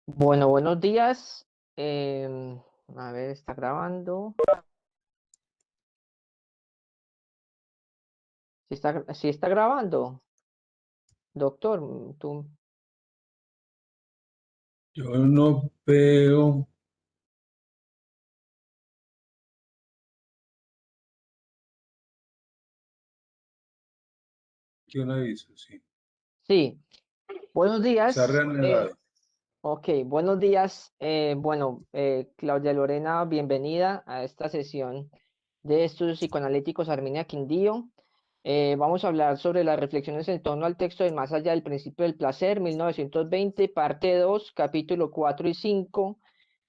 Bueno, buenos días. A ver, está grabando. Sí está grabando, doctor. Tú. Yo no veo que un aviso, sí. Sí, buenos Se ha días. reanudado. Ok, buenos días. Claudia Lorena, bienvenida a esta sesión de estudios psicoanalíticos Armenia Quindío. Vamos a hablar sobre las reflexiones en torno al texto de Más allá del principio del placer, 1920, parte 2, capítulo 4 y 5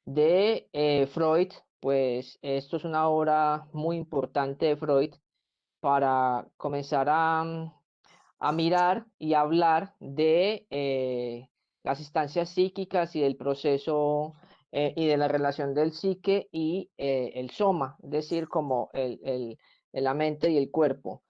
de Freud. Pues esto es una obra muy importante de Freud para comenzar a mirar y hablar de las instancias psíquicas y del proceso y de la relación del psique y el soma, es decir, como la mente y el cuerpo.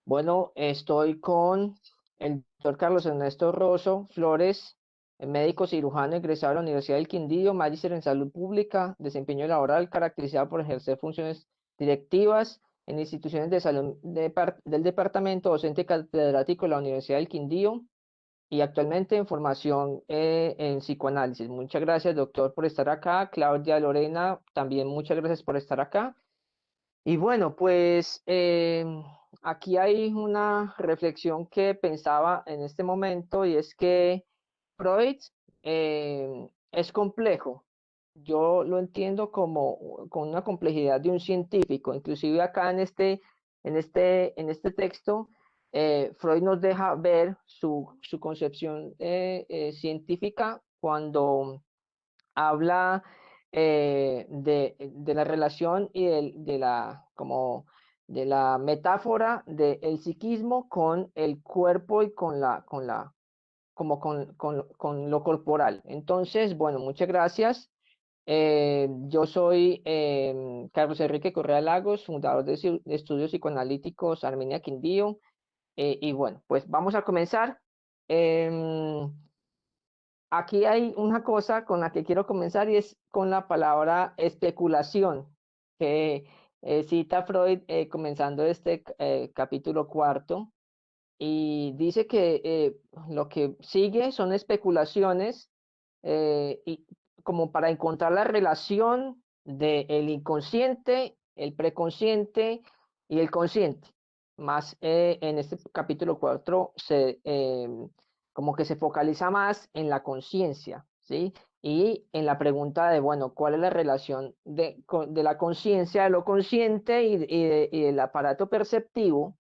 Bueno, estoy con el doctor Carlos Ernesto Rosso Flores, médico cirujano egresado de la Universidad del Quindío, magíster en salud pública, desempeño laboral caracterizado por ejercer funciones directivas en instituciones de salud del departamento, docente catedrático de la Universidad del Quindío y actualmente en formación en psicoanálisis. Muchas gracias, doctor, por estar acá. Claudia Lorena, también muchas gracias por estar acá. Y bueno, pues aquí hay una reflexión que pensaba en este momento y es que Freud es complejo. Yo lo entiendo como con una complejidad de un científico. Inclusive acá en este texto, Freud nos deja ver su concepción científica cuando habla de la relación y de la metáfora del psiquismo con el cuerpo y con lo corporal. Entonces, bueno, muchas gracias. Yo soy Carlos Enrique Correa Lagos, fundador de Estudios Psicoanalíticos Armenia Quindío. Y bueno, pues vamos a comenzar. Em, Aquí hay una cosa con la que quiero comenzar y es con la palabra especulación, que cita Freud comenzando este capítulo cuarto y dice que lo que sigue son especulaciones y como para encontrar la relación del inconsciente, el preconsciente y el consciente. Más en este capítulo 4 como que se focaliza más en la conciencia, ¿sí? Y en la pregunta de, bueno, ¿cuál es la relación de la conciencia, de lo consciente y del aparato perceptivo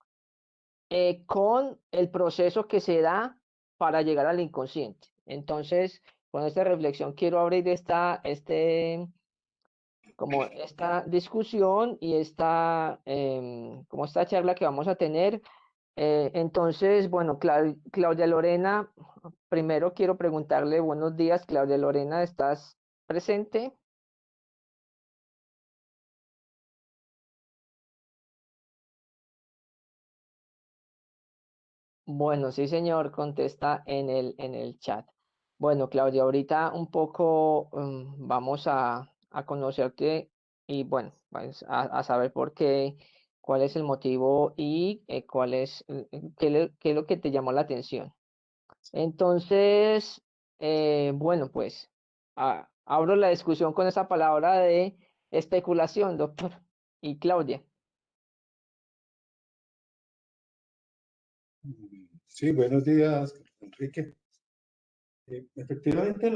con el proceso que se da para llegar al inconsciente? Entonces, con esta reflexión quiero abrir como esta discusión y como esta charla que vamos a tener. Entonces, bueno, Claudia Lorena, primero quiero preguntarle, buenos días, Claudia Lorena, ¿estás presente? Bueno, sí, señor, contesta en el chat. Bueno, Claudia, ahorita un poco vamos a conocerte y bueno, pues, a saber por qué, cuál es el motivo y qué es lo que te llamó la atención. Entonces, bueno, pues abro la discusión con esa palabra de especulación, doctor. Y Claudia. Sí, buenos días, Enrique. Efectivamente,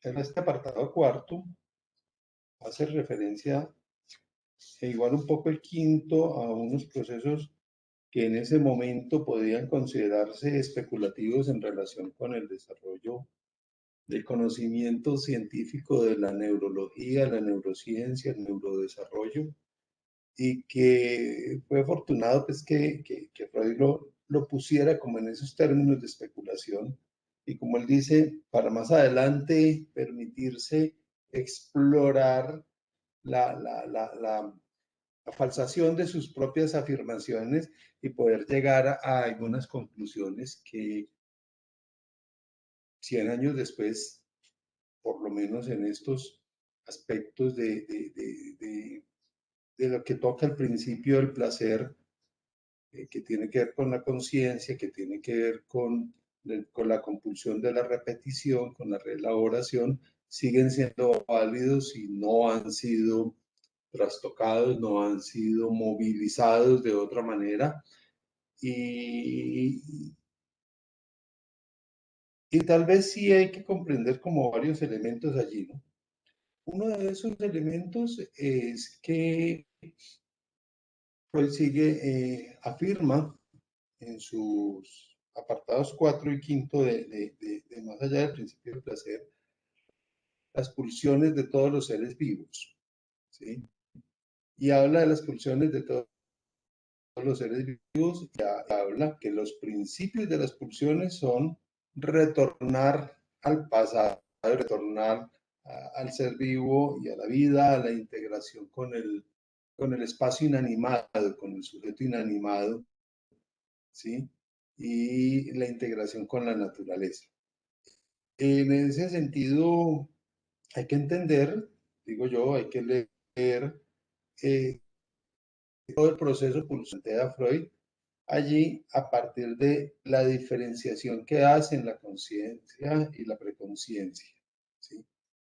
en este apartado cuarto hace referencia, e igual un poco el quinto, a unos procesos que en ese momento podían considerarse especulativos en relación con el desarrollo del conocimiento científico de la neurología, la neurociencia, el neurodesarrollo, y que fue afortunado pues que Freud lo pusiera como en esos términos de especulación y como él dice, para más adelante permitirse explorar la falsación de sus propias afirmaciones y poder llegar a algunas conclusiones que 100 años después, por lo menos en estos aspectos de lo que toca el principio del placer, que tiene que ver con la conciencia, que tiene que ver con la compulsión de la repetición, con la reelaboración, siguen siendo válidos y no han sido trastocados, no han sido movilizados de otra manera. Y, y tal vez sí hay que comprender como varios elementos allí, ¿no? Uno de esos elementos es que Freud afirma en sus apartados 4 y 5 de Más allá del principio del placer, las pulsiones de todos los seres vivos, ¿sí? Y habla de las pulsiones de todos los seres vivos y habla que los principios de las pulsiones son retornar al pasado, retornar al ser vivo y a la vida, a la integración con el espacio inanimado, con el sujeto inanimado, ¿sí? Y la integración con la naturaleza. En ese sentido, hay que entender, digo yo, hay que leer eh, todo el proceso pulsante de Freud allí a partir de la diferenciación que hace en la conciencia y la preconciencia, ¿sí?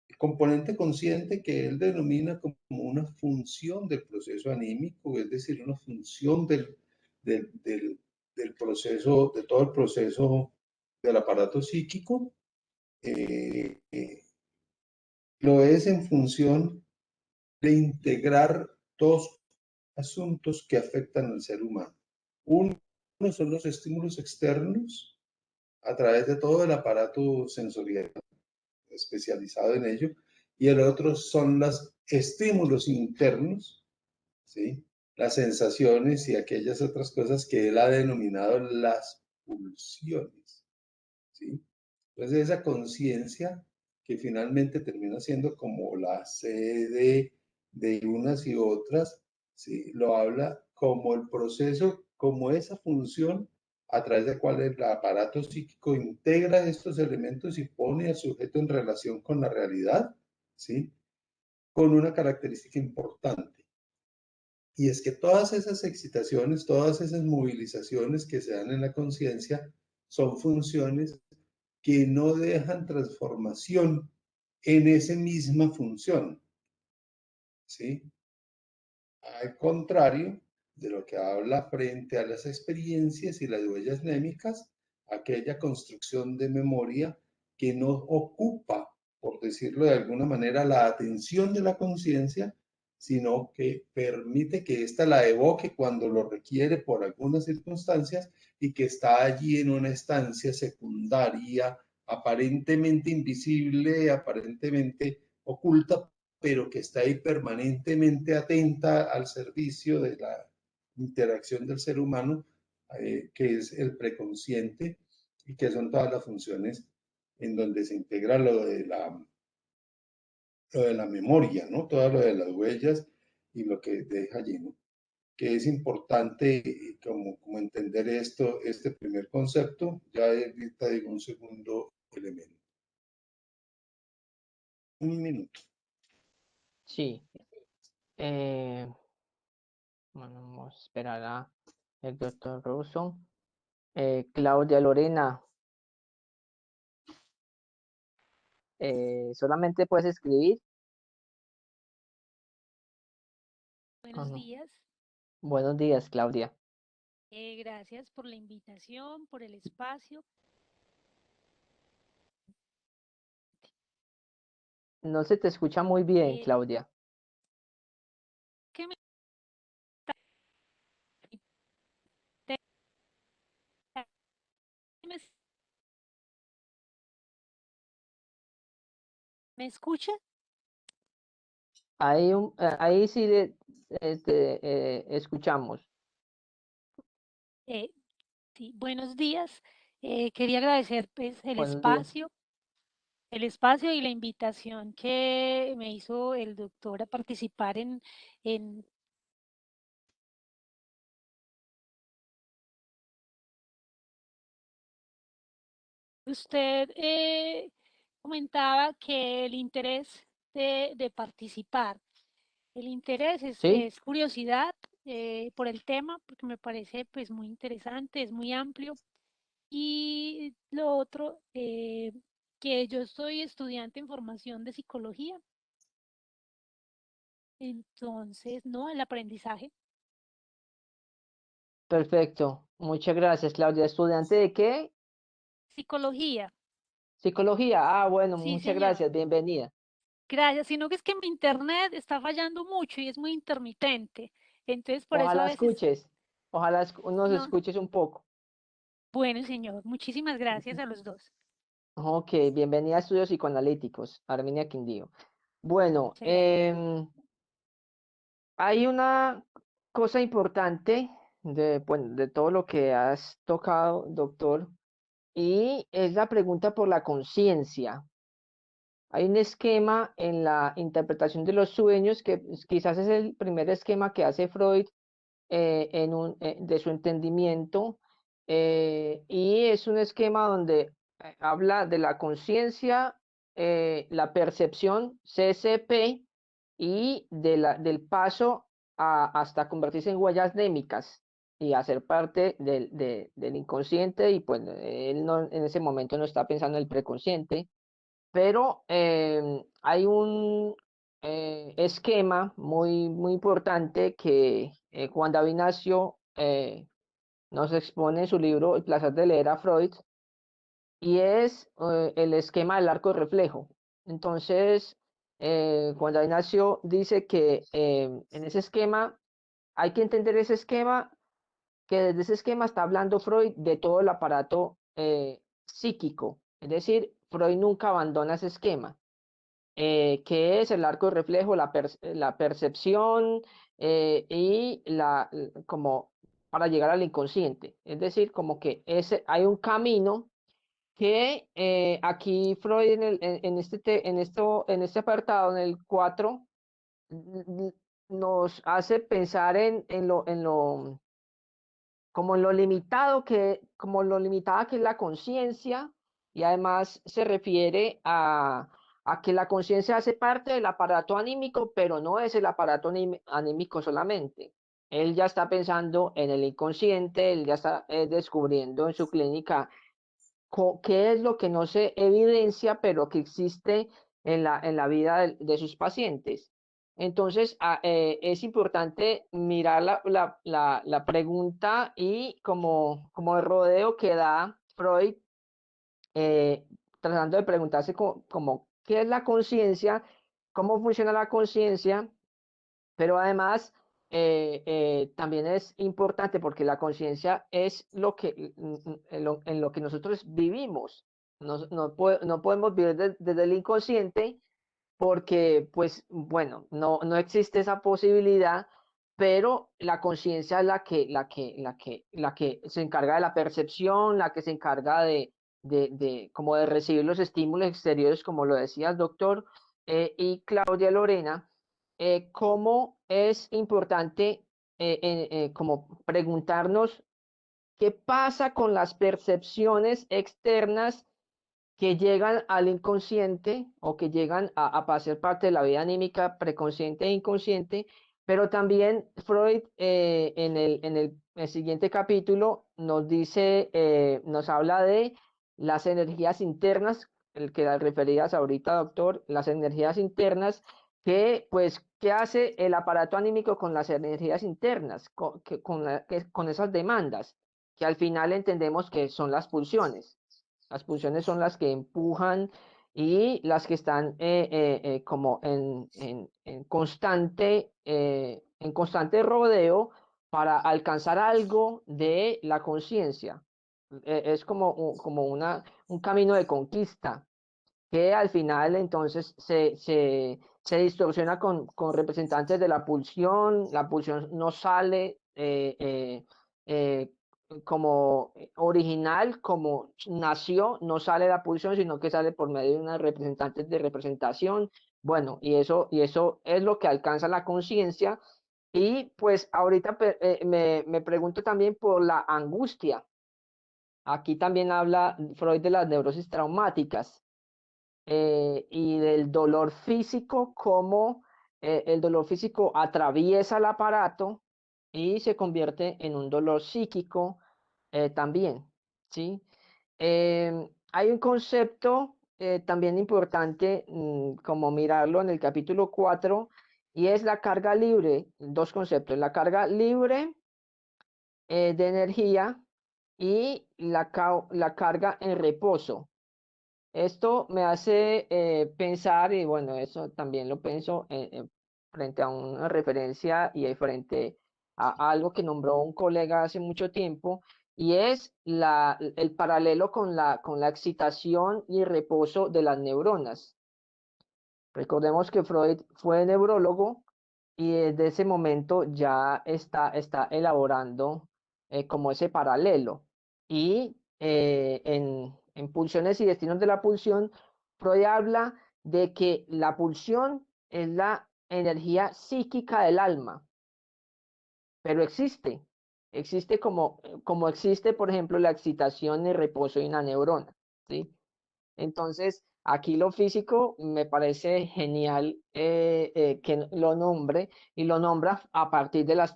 El componente consciente que él denomina como una función del proceso anímico, es decir, una función del, del, del proceso, de todo el proceso del aparato psíquico, eh, eh, lo es en función de integrar dos asuntos que afectan al ser humano. Uno son los estímulos externos a través de todo el aparato sensorial especializado en ello, y el otro son los estímulos internos, ¿sí? Las sensaciones y aquellas otras cosas que él ha denominado las pulsiones, ¿sí? Entonces esa conciencia que finalmente termina siendo como la sede de unas y otras, ¿sí? Lo habla como el proceso, como esa función a través de cual el aparato psíquico integra estos elementos y pone al sujeto en relación con la realidad, ¿sí? Con una característica importante. Y es que todas esas excitaciones, todas esas movilizaciones que se dan en la conciencia son funciones que no dejan transformación en esa misma función, ¿sí? Al contrario de lo que habla frente a las experiencias y las huellas némicas, aquella construcción de memoria que no ocupa, por decirlo de alguna manera, la atención de la conciencia, sino que permite que ésta la evoque cuando lo requiere por algunas circunstancias y que está allí en una estancia secundaria, aparentemente invisible, aparentemente oculta, pero que está ahí permanentemente atenta al servicio de la interacción del ser humano, que es el preconsciente y que son todas las funciones en donde se integra lo de la memoria, ¿no? Todo lo de las huellas y lo que deja allí, ¿no? Que es importante como entender esto, este primer concepto, ya ahorita digo un segundo elemento. Un minuto. Sí. Bueno, vamos a esperar a el doctor Russo. Claudia Lorena, solamente puedes escribir. Ah, Buenos no. días. Buenos días, Claudia. Gracias por la invitación, por el espacio. No se te escucha muy bien, Eh, Claudia. ¿Qué me, me, me escucha? Ahí sí te escuchamos. Eh, sí, buenos días. Quería agradecer pues, Buenos días. el espacio y la invitación que me hizo el doctor a participar en Usted comentaba que el interés de participar, el interés ¿sí? es curiosidad por el tema, porque me parece pues muy interesante, es muy amplio. Y lo otro, que yo soy estudiante en formación de psicología, entonces, ¿no? El aprendizaje, Perfecto. Muchas gracias, Claudia. ¿Estudiante de qué? psicología, Psicología. Ah, bueno, sí, muchas señor. gracias. Bienvenida. Gracias, sino que es que mi internet está fallando mucho y es muy intermitente. Entonces, por eso a Ojalá veces, escuches. Ojalá nos no. escuches un poco. Bueno, señor, muchísimas gracias a los dos. Ok, bienvenida a Estudios Psicoanalíticos, Arminia Quindío. Bueno, Muchas gracias. hay una cosa importante bueno, de todo lo que has tocado, doctor, y es la pregunta por la conciencia. Hay un esquema en la interpretación de los sueños que quizás es el primer esquema que hace Freud de su entendimiento, y es un esquema donde habla de la conciencia, la percepción, CCP, y del paso hasta convertirse en huellas némicas y hacer parte del inconsciente, y pues él no, en ese momento no está pensando en el preconsciente, pero hay un esquema muy importante que Juan David Ignacio nos expone en su libro El placer de leer a Freud, y es el esquema del arco de reflejo. Entonces, Juan David Ignacio dice que en ese esquema hay que entender ese esquema, que desde ese esquema está hablando Freud de todo el aparato psíquico. Es decir, Freud nunca abandona ese esquema, que es el arco de reflejo, la percepción, y como para llegar al inconsciente. Es decir, como que hay un camino que aquí Freud en este apartado, en el 4, nos hace pensar como lo limitado como lo limitada que es la conciencia, y además se refiere a que la conciencia hace parte del aparato anímico, pero no es el aparato anímico solamente. Él ya está pensando en el inconsciente, él ya está descubriendo en su clínica qué es lo que no se evidencia, pero que existe en la vida de sus pacientes. Entonces, es importante mirar la pregunta y como el rodeo que da Freud, eh, tratando de preguntarse como qué es la conciencia, cómo funciona la conciencia, pero además también es importante porque la conciencia es en lo que nosotros vivimos. No podemos vivir desde el inconsciente porque, pues, bueno, no existe esa posibilidad, pero la conciencia es la que se encarga de la percepción, la que se encarga como de recibir los estímulos exteriores, como lo decía el doctor, y Claudia Lorena, cómo es importante como preguntarnos qué pasa con las percepciones externas que llegan al inconsciente o que llegan a ser parte de la vida anímica preconsciente e inconsciente, pero también Freud el siguiente capítulo nos dice, nos habla de las energías internas, el que las referías ahorita, doctor, las energías internas, que pues, ¿qué hace el aparato anímico con las energías internas, con esas demandas, que al final entendemos que son las pulsiones? Las pulsiones son las que empujan y las que están como en constante rodeo para alcanzar algo de la conciencia. Es como un camino de conquista que al final entonces se distorsiona con representantes de la pulsión no sale como original, como nació, no sale la pulsión, sino que sale por medio de unas representantes de representación. Bueno, y eso es lo que alcanza la conciencia. Y pues ahorita me pregunto también por la angustia. Aquí también habla Freud de las neurosis traumáticas y del dolor físico, como el dolor físico atraviesa el aparato y se convierte en un dolor psíquico también, ¿sí? Hay un concepto también importante, como mirarlo en el capítulo 4, y es la carga libre. Dos conceptos: la carga libre de energía y la carga en reposo. Esto me hace pensar, y bueno, eso también lo pienso frente a una referencia y frente a algo que nombró un colega hace mucho tiempo, y es el paralelo con la excitación y reposo de las neuronas. Recordemos que Freud fue neurólogo y desde ese momento ya está elaborando como ese paralelo. Y en Pulsiones y Destinos de la Pulsión, Freud habla de que la pulsión es la energía psíquica del alma, pero existe como existe, por ejemplo, la excitación y reposo de una neurona, ¿sí? Entonces, aquí lo físico me parece genial que lo nombre, y lo nombra a partir de lo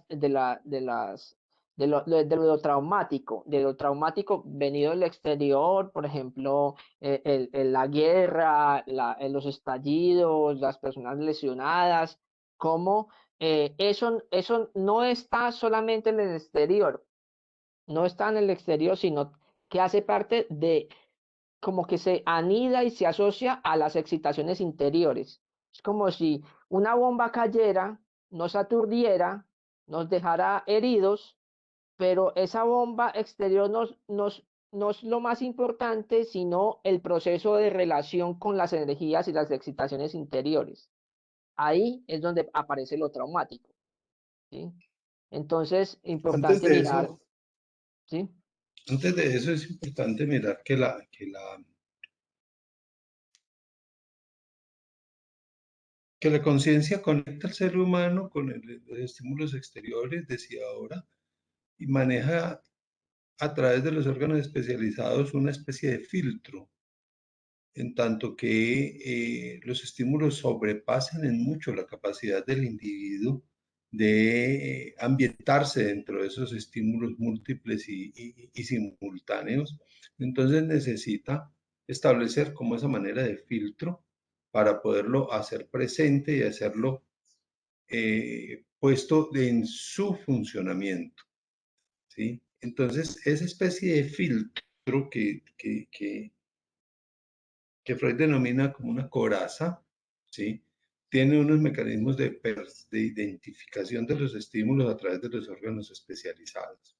traumático venido del exterior, por ejemplo, la guerra, los estallidos, las personas lesionadas, como eso no está solamente en el exterior, no está en el exterior, sino que hace parte de, como que se anida y se asocia a las excitaciones interiores. Es como si una bomba cayera, nos aturdiera, nos dejara heridos, pero esa bomba exterior no es lo más importante, sino el proceso de relación con las energías y las excitaciones interiores. Ahí es donde aparece lo traumático, ¿sí? Entonces, Antes importante de mirar, eso, ¿sí? antes de eso es importante mirar que la conciencia conecta al ser humano con los estímulos exteriores, decía ahora, y maneja a través de los órganos especializados una especie de filtro, en tanto que los estímulos sobrepasan en mucho la capacidad del individuo de ambientarse dentro de esos estímulos múltiples y simultáneos. Entonces necesita establecer como esa manera de filtro para poderlo hacer presente y hacerlo puesto en su funcionamiento, ¿sí? Entonces, esa especie de filtro que Freud denomina como una coraza, ¿sí? Tiene unos mecanismos de identificación de los estímulos a través de los órganos especializados.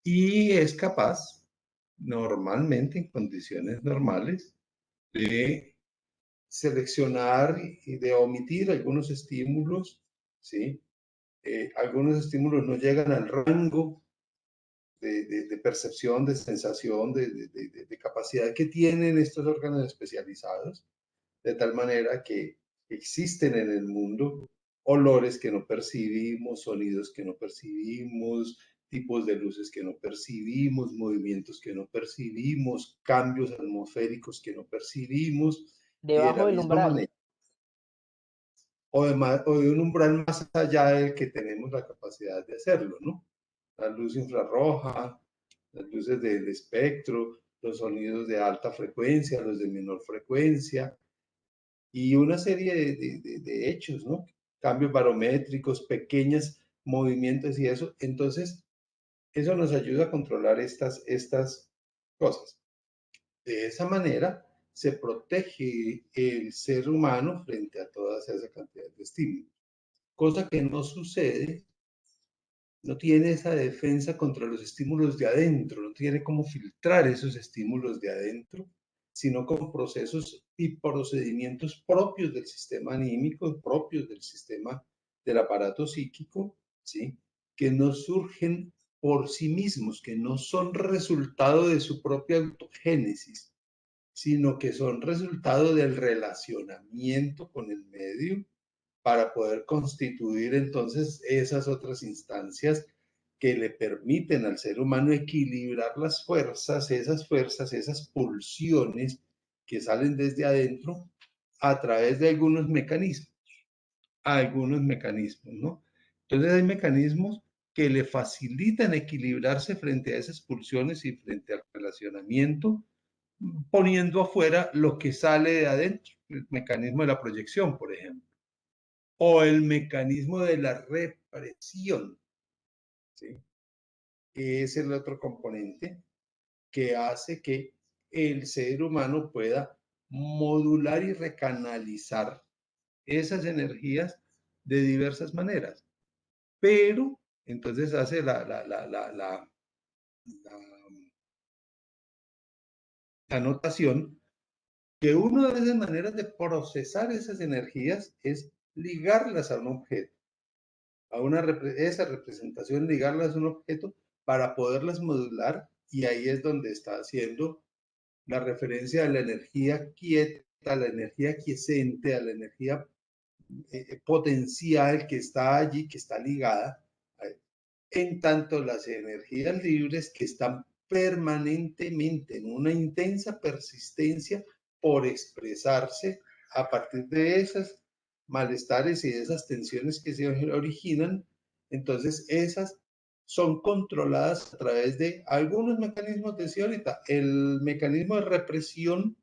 Y es capaz, normalmente, en condiciones normales, de seleccionar y de omitir algunos estímulos, ¿sí? Algunos estímulos no llegan al rango de percepción, de sensación, de capacidad que tienen estos órganos especializados, de tal manera que existen en el mundo olores que no percibimos, sonidos que no percibimos, tipos de luces que no percibimos, movimientos que no percibimos, cambios atmosféricos que no percibimos, y de la Debajo del misma umbral. manera, o de un umbral más allá del que tenemos la capacidad de hacerlo, ¿no? La luz infrarroja, las luces del espectro, los sonidos de alta frecuencia, los de menor frecuencia, y una serie de hechos, ¿no? Cambios barométricos, pequeños movimientos y eso. Entonces, eso nos ayuda a controlar estas cosas. De esa manera, se protege el ser humano frente a toda esa cantidad de estímulos, cosa que no sucede, no tiene esa defensa contra los estímulos de adentro, no tiene cómo filtrar esos estímulos de adentro, sino con procesos y procedimientos propios del sistema anímico, propios del sistema del aparato psíquico, ¿sí? Que no surgen por sí mismos, que no son resultado de su propia autogénesis, sino que son resultado del relacionamiento con el medio para poder constituir entonces esas otras instancias que le permiten al ser humano equilibrar las fuerzas, esas pulsiones que salen desde adentro a través de algunos mecanismos, ¿no? Entonces hay mecanismos que le facilitan equilibrarse frente a esas pulsiones y frente al relacionamiento, poniendo afuera lo que sale de adentro, el mecanismo de la proyección, por ejemplo, o el mecanismo de la represión, ¿sí? Es el otro componente que hace que el ser humano pueda modular y recanalizar esas energías de diversas maneras. Pero entonces hace la anotación que una de esas maneras de procesar esas energías es ligarlas a un objeto, esa representación, ligarlas a un objeto para poderlas modular, y ahí es donde está haciendo la referencia a la energía quieta, a la energía quiescente, a la energía potencial que está allí, que está ligada, en tanto las energías libres que están permanentemente en una intensa persistencia por expresarse a partir de esos malestares y de esas tensiones que se originan. Entonces esas son controladas a través de algunos mecanismos, decía ahorita, el mecanismo de represión,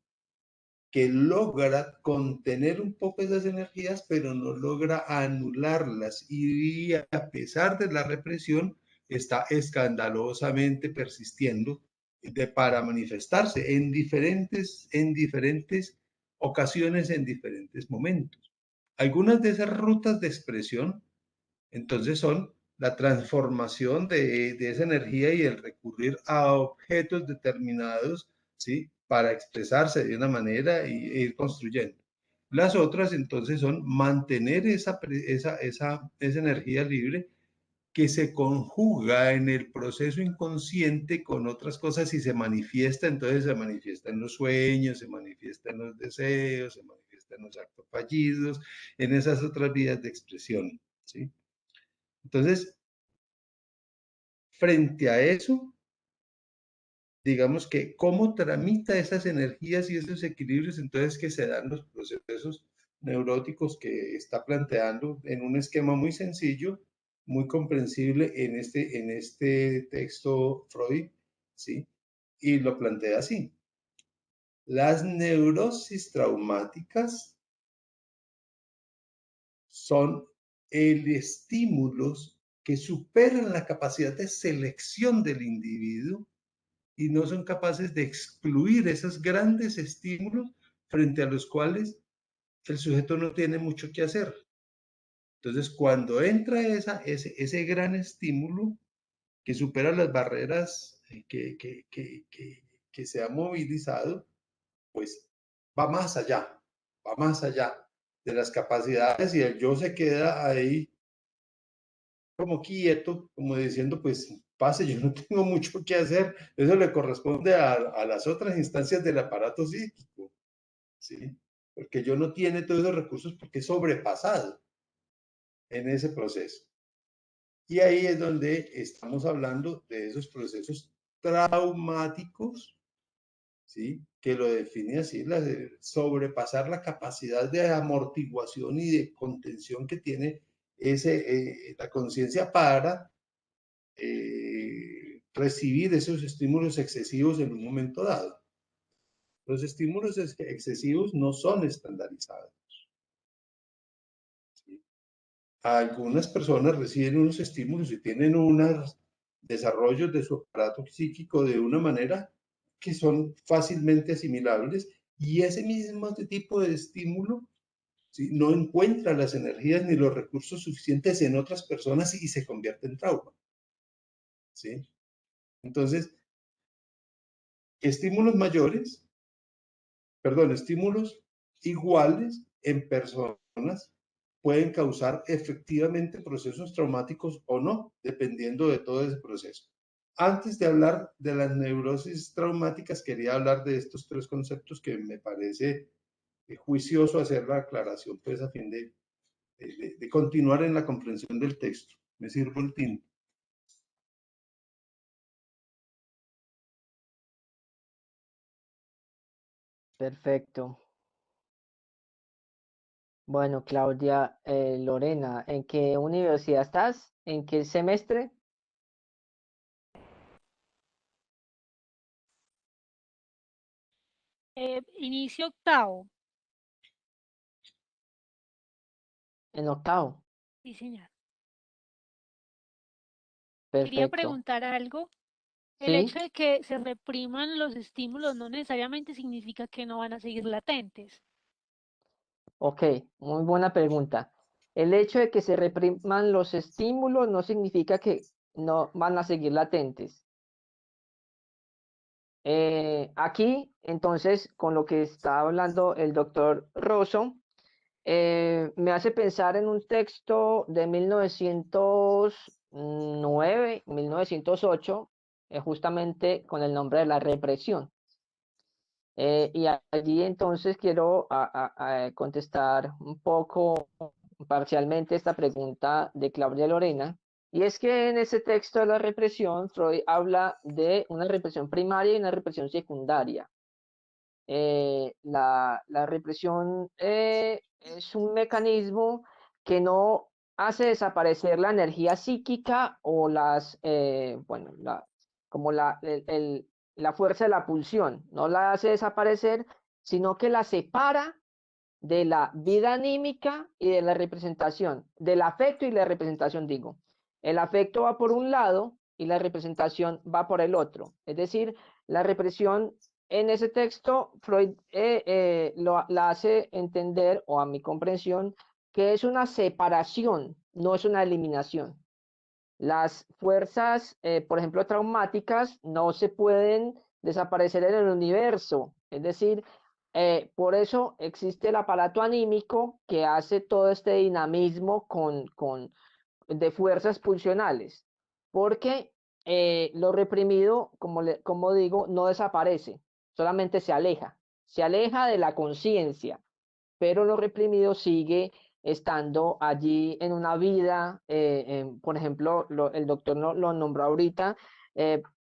que logra contener un poco esas energías, pero no logra anularlas. Y a pesar de la represión, está escandalosamente persistiendo para manifestarse en diferentes ocasiones, en diferentes momentos. Algunas de esas rutas de expresión, entonces, son la transformación de esa energía y el recurrir a objetos determinados, ¿sí? Para expresarse de una manera e ir construyendo. Las otras, entonces, son mantener esa energía libre que se conjuga en el proceso inconsciente con otras cosas y se manifiesta, entonces se manifiesta en los sueños, se manifiesta en los deseos, se manifiesta en los actos fallidos, en esas otras vías de expresión, ¿sí? Entonces, frente a eso, digamos que cómo tramita esas energías y esos equilibrios, entonces que se dan los procesos neuróticos que está planteando en un esquema muy sencillo, muy comprensible en este texto Freud, ¿sí? Y lo plantea así. Las neurosis traumáticas son estímulos que superan la capacidad de selección del individuo y no son capaces de excluir esos grandes estímulos frente a los cuales el sujeto no tiene mucho que hacer. Entonces, cuando entra ese gran estímulo que supera las barreras que se ha movilizado, pues va más allá de las capacidades, y el yo se queda ahí como quieto, como diciendo, pues pase, yo no tengo mucho que hacer. Eso le corresponde a las otras instancias del aparato psíquico, ¿sí? Porque yo no tiene todos esos recursos porque es sobrepasado en ese proceso. Y ahí es donde estamos hablando de esos procesos traumáticos, ¿sí? Que lo define así, sobrepasar la capacidad de amortiguación y de contención que tiene la conciencia para recibir esos estímulos excesivos en un momento dado. Los estímulos excesivos no son estandarizados, ¿sí? Algunas personas reciben unos estímulos y tienen unos desarrollos de su aparato psíquico de una manera que son fácilmente asimilables, y ese mismo tipo de estímulo, ¿sí? No encuentra las energías ni los recursos suficientes en otras personas y se convierte en trauma, ¿sí? Entonces, estímulos mayores, perdón, estímulos iguales en personas pueden causar efectivamente procesos traumáticos o no, dependiendo de todo ese proceso. Antes de hablar de las neurosis traumáticas, quería hablar de estos tres conceptos que me parece juicioso hacer la aclaración, pues a fin de continuar en la comprensión del texto. Me sirvo el tinto. Perfecto. Bueno, Claudia, Lorena, ¿en qué universidad estás? ¿En qué semestre? Inicio octavo. En octavo. Sí, señor. Quería Perfecto. preguntar algo. El Sí, hecho de que se repriman los estímulos no necesariamente significa que no van a seguir latentes. ok, muy buena pregunta. El hecho de que se repriman los estímulos no significa que no van a seguir latentes. Aquí, entonces, con lo que está hablando el doctor Rosso, me hace pensar en un texto de 1909, 1908, justamente con el nombre de la represión. Y allí entonces quiero contestar un poco parcialmente esta pregunta de Claudia Lorena. Y es que en ese texto de la represión, Freud habla de una represión primaria y una represión secundaria. La represión es un mecanismo que no hace desaparecer la energía psíquica o bueno, como la fuerza de la pulsión, no la hace desaparecer, sino que la separa de la vida anímica y de la representación, del afecto y la representación, digo. El afecto va por un lado y la representación va por el otro. Es decir, la represión en ese texto, Freud la hace entender, o a mi comprensión, que es una separación, no es una eliminación. Las fuerzas, por ejemplo, traumáticas, no se pueden desaparecer en el universo. Es decir, por eso existe el aparato anímico que hace todo este dinamismo de fuerzas pulsionales. Porque lo reprimido, como digo, no desaparece, solamente se aleja de la conciencia, pero lo reprimido sigue estando allí en una vida, por ejemplo, el doctor lo nombró ahorita,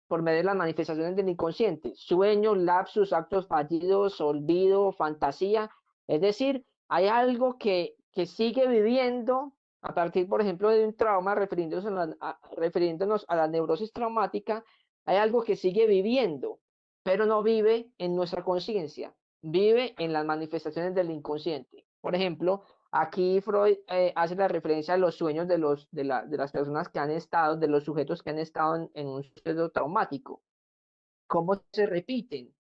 por medio de las manifestaciones del inconsciente, sueños, lapsus, actos fallidos, olvido, fantasía, es decir, hay algo que sigue viviendo a partir, por ejemplo, de un trauma, refiriéndonos a la neurosis traumática, hay algo que sigue viviendo, pero no vive en nuestra conciencia, vive en las manifestaciones del inconsciente. Por ejemplo, aquí Freud hace la referencia a los sueños de las personas que han estado, de los sujetos que han estado en un suceso traumático. ¿Cómo se repiten?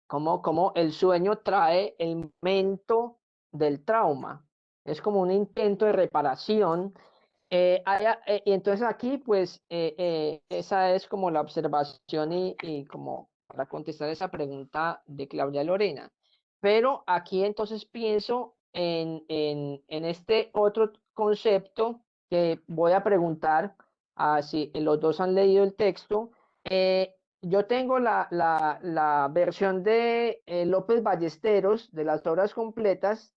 ¿Cómo el sueño trae el momento del trauma? Es como un intento de reparación. Y entonces aquí, pues, esa es como la observación y como para contestar esa pregunta de Claudia Lorena. Pero aquí entonces pienso en este otro concepto que voy a preguntar si los dos han leído el texto. Yo tengo la versión de López Ballesteros de las obras completas.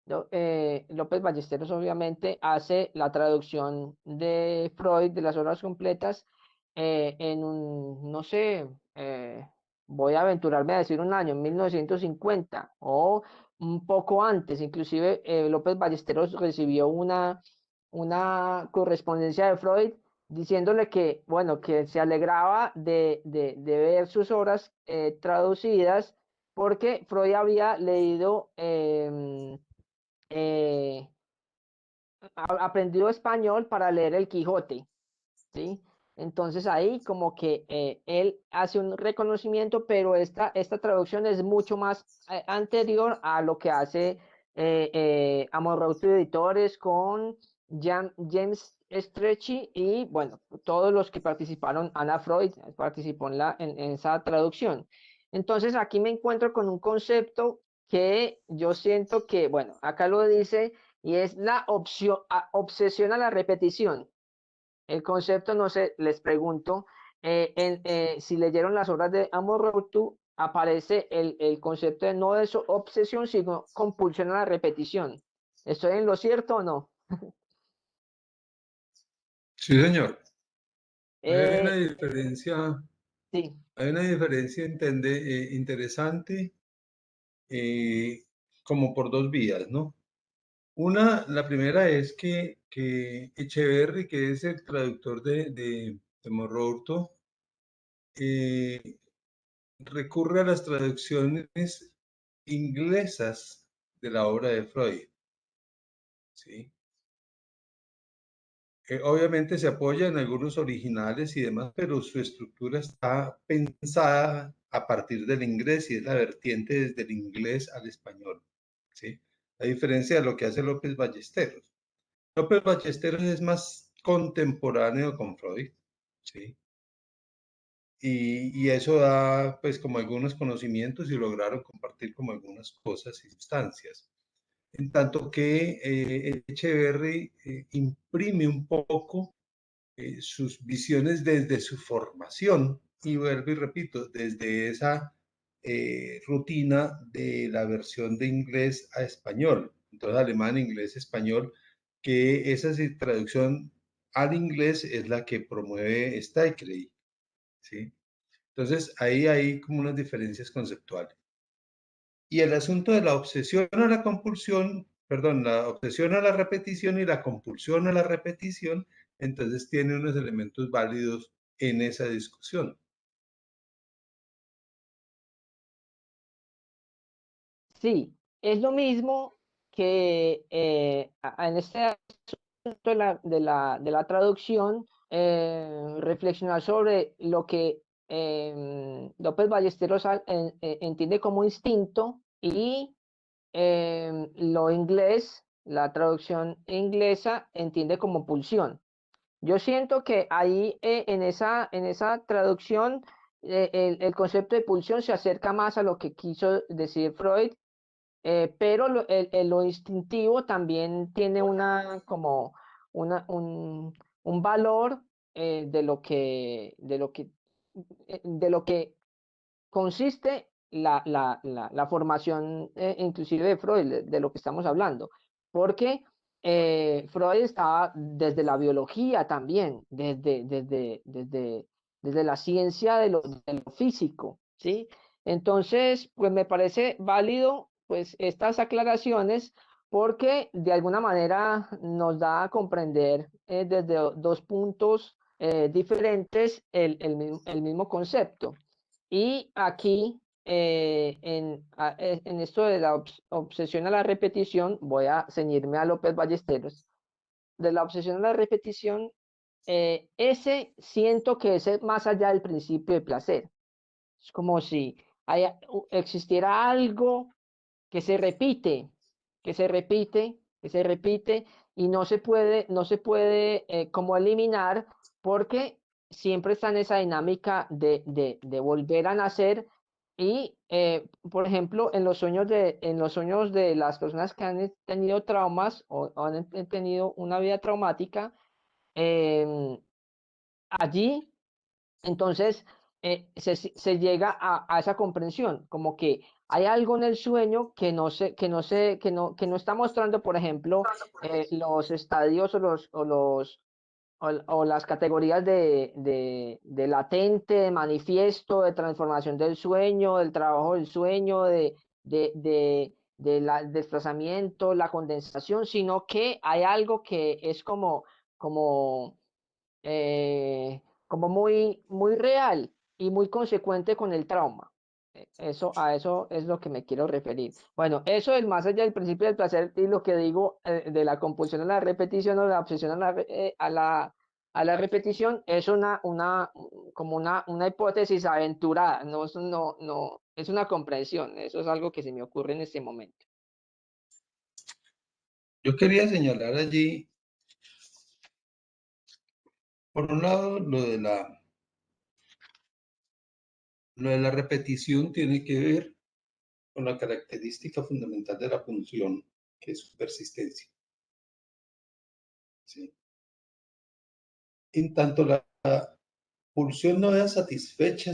López Ballesteros obviamente hace la traducción de Freud de las obras completas en no sé, voy a aventurarme a decir un año, en 1950 o un poco antes. Inclusive López Ballesteros recibió una correspondencia de Freud diciéndole que, bueno, que se alegraba de ver sus obras traducidas porque Freud había leído eh, aprendió español para leer el Quijote, ¿sí? Entonces ahí como que él hace un reconocimiento, pero esta traducción es mucho más anterior a lo que hace Amorrauto Editores con James Stretchy y bueno, todos los que participaron, Ana Freud participó en esa traducción. Entonces aquí me encuentro con un concepto que yo siento que, bueno, acá lo dice y es la obsesión a la repetición. El concepto, no sé, les pregunto, si leyeron las obras de Amos Rotu, aparece el concepto de no es obsesión, sino compulsión a la repetición. ¿Estoy en lo cierto o no? Sí, señor. Ahí Eh, sí, hay una diferencia interesante como por dos vías, ¿no? La primera es que Echeverry, que es el traductor de Morrourto, recurre a las traducciones inglesas de la obra de Freud, ¿sí? Obviamente se apoya en algunos originales y demás, pero su estructura está pensada a partir del inglés y es la vertiente desde el inglés al español, ¿sí? A diferencia de lo que hace López Ballesteros. López Ballesteros es más contemporáneo con Freud, ¿sí? Y eso da pues como algunos conocimientos y lograron compartir como algunas cosas y sustancias. En tanto que Echeverry imprime un poco sus visiones desde su formación y vuelvo y repito, desde esa rutina de la versión de inglés a español, entonces alemán, inglés, español, que esa traducción al inglés es la que promueve Stickley, ¿sí? Entonces ahí hay como unas diferencias conceptuales. Y el asunto de la obsesión a la compulsión, perdón, la obsesión a la repetición y la compulsión a la repetición, entonces tiene unos elementos válidos en esa discusión. Sí, es lo mismo que en este asunto de la traducción, reflexionar sobre lo que López Ballesteros entiende como instinto y lo inglés, la traducción inglesa, entiende como pulsión. Yo siento que ahí en esa traducción el concepto de pulsión se acerca más a lo que quiso decir Freud, pero lo instintivo también tiene como un valor de lo que consiste la formación inclusive de Freud, de lo que estamos hablando, porque Freud estaba desde la biología también, desde la ciencia de lo físico, ¿sí? Entonces, pues me parece válido pues estas aclaraciones porque de alguna manera nos da a comprender desde dos puntos diferentes el mismo concepto. Y aquí, en esto de la obsesión a la repetición, voy a ceñirme a López Ballesteros. De la obsesión a la repetición, ese siento que es más allá del principio de placer. Es como si existiera algo que se repite, que se repite, que se repite y no se puede como eliminar porque siempre está en esa dinámica de volver a nacer y, por ejemplo, en los sueños de las personas que han tenido traumas o han tenido una vida traumática, allí entonces, se llega a esa comprensión, como que hay algo en el sueño que no está mostrando, por ejemplo, los estadios o las categorías de latente, de manifiesto, de transformación del sueño, del trabajo del sueño, del desplazamiento, la condensación, sino que hay algo que es como como muy real y muy consecuente con el trauma. A eso es lo que me quiero referir. Bueno, eso es más allá del principio del placer y lo que digo de la compulsión a la repetición o la obsesión a la repetición es como una hipótesis aventurada, no, es una comprensión, eso es algo que se me ocurre en este momento. Yo quería señalar allí, por un lado, lo de la repetición tiene que ver con la característica fundamental de la función, que es su persistencia, ¿sí? En tanto la pulsión no haya satisfecha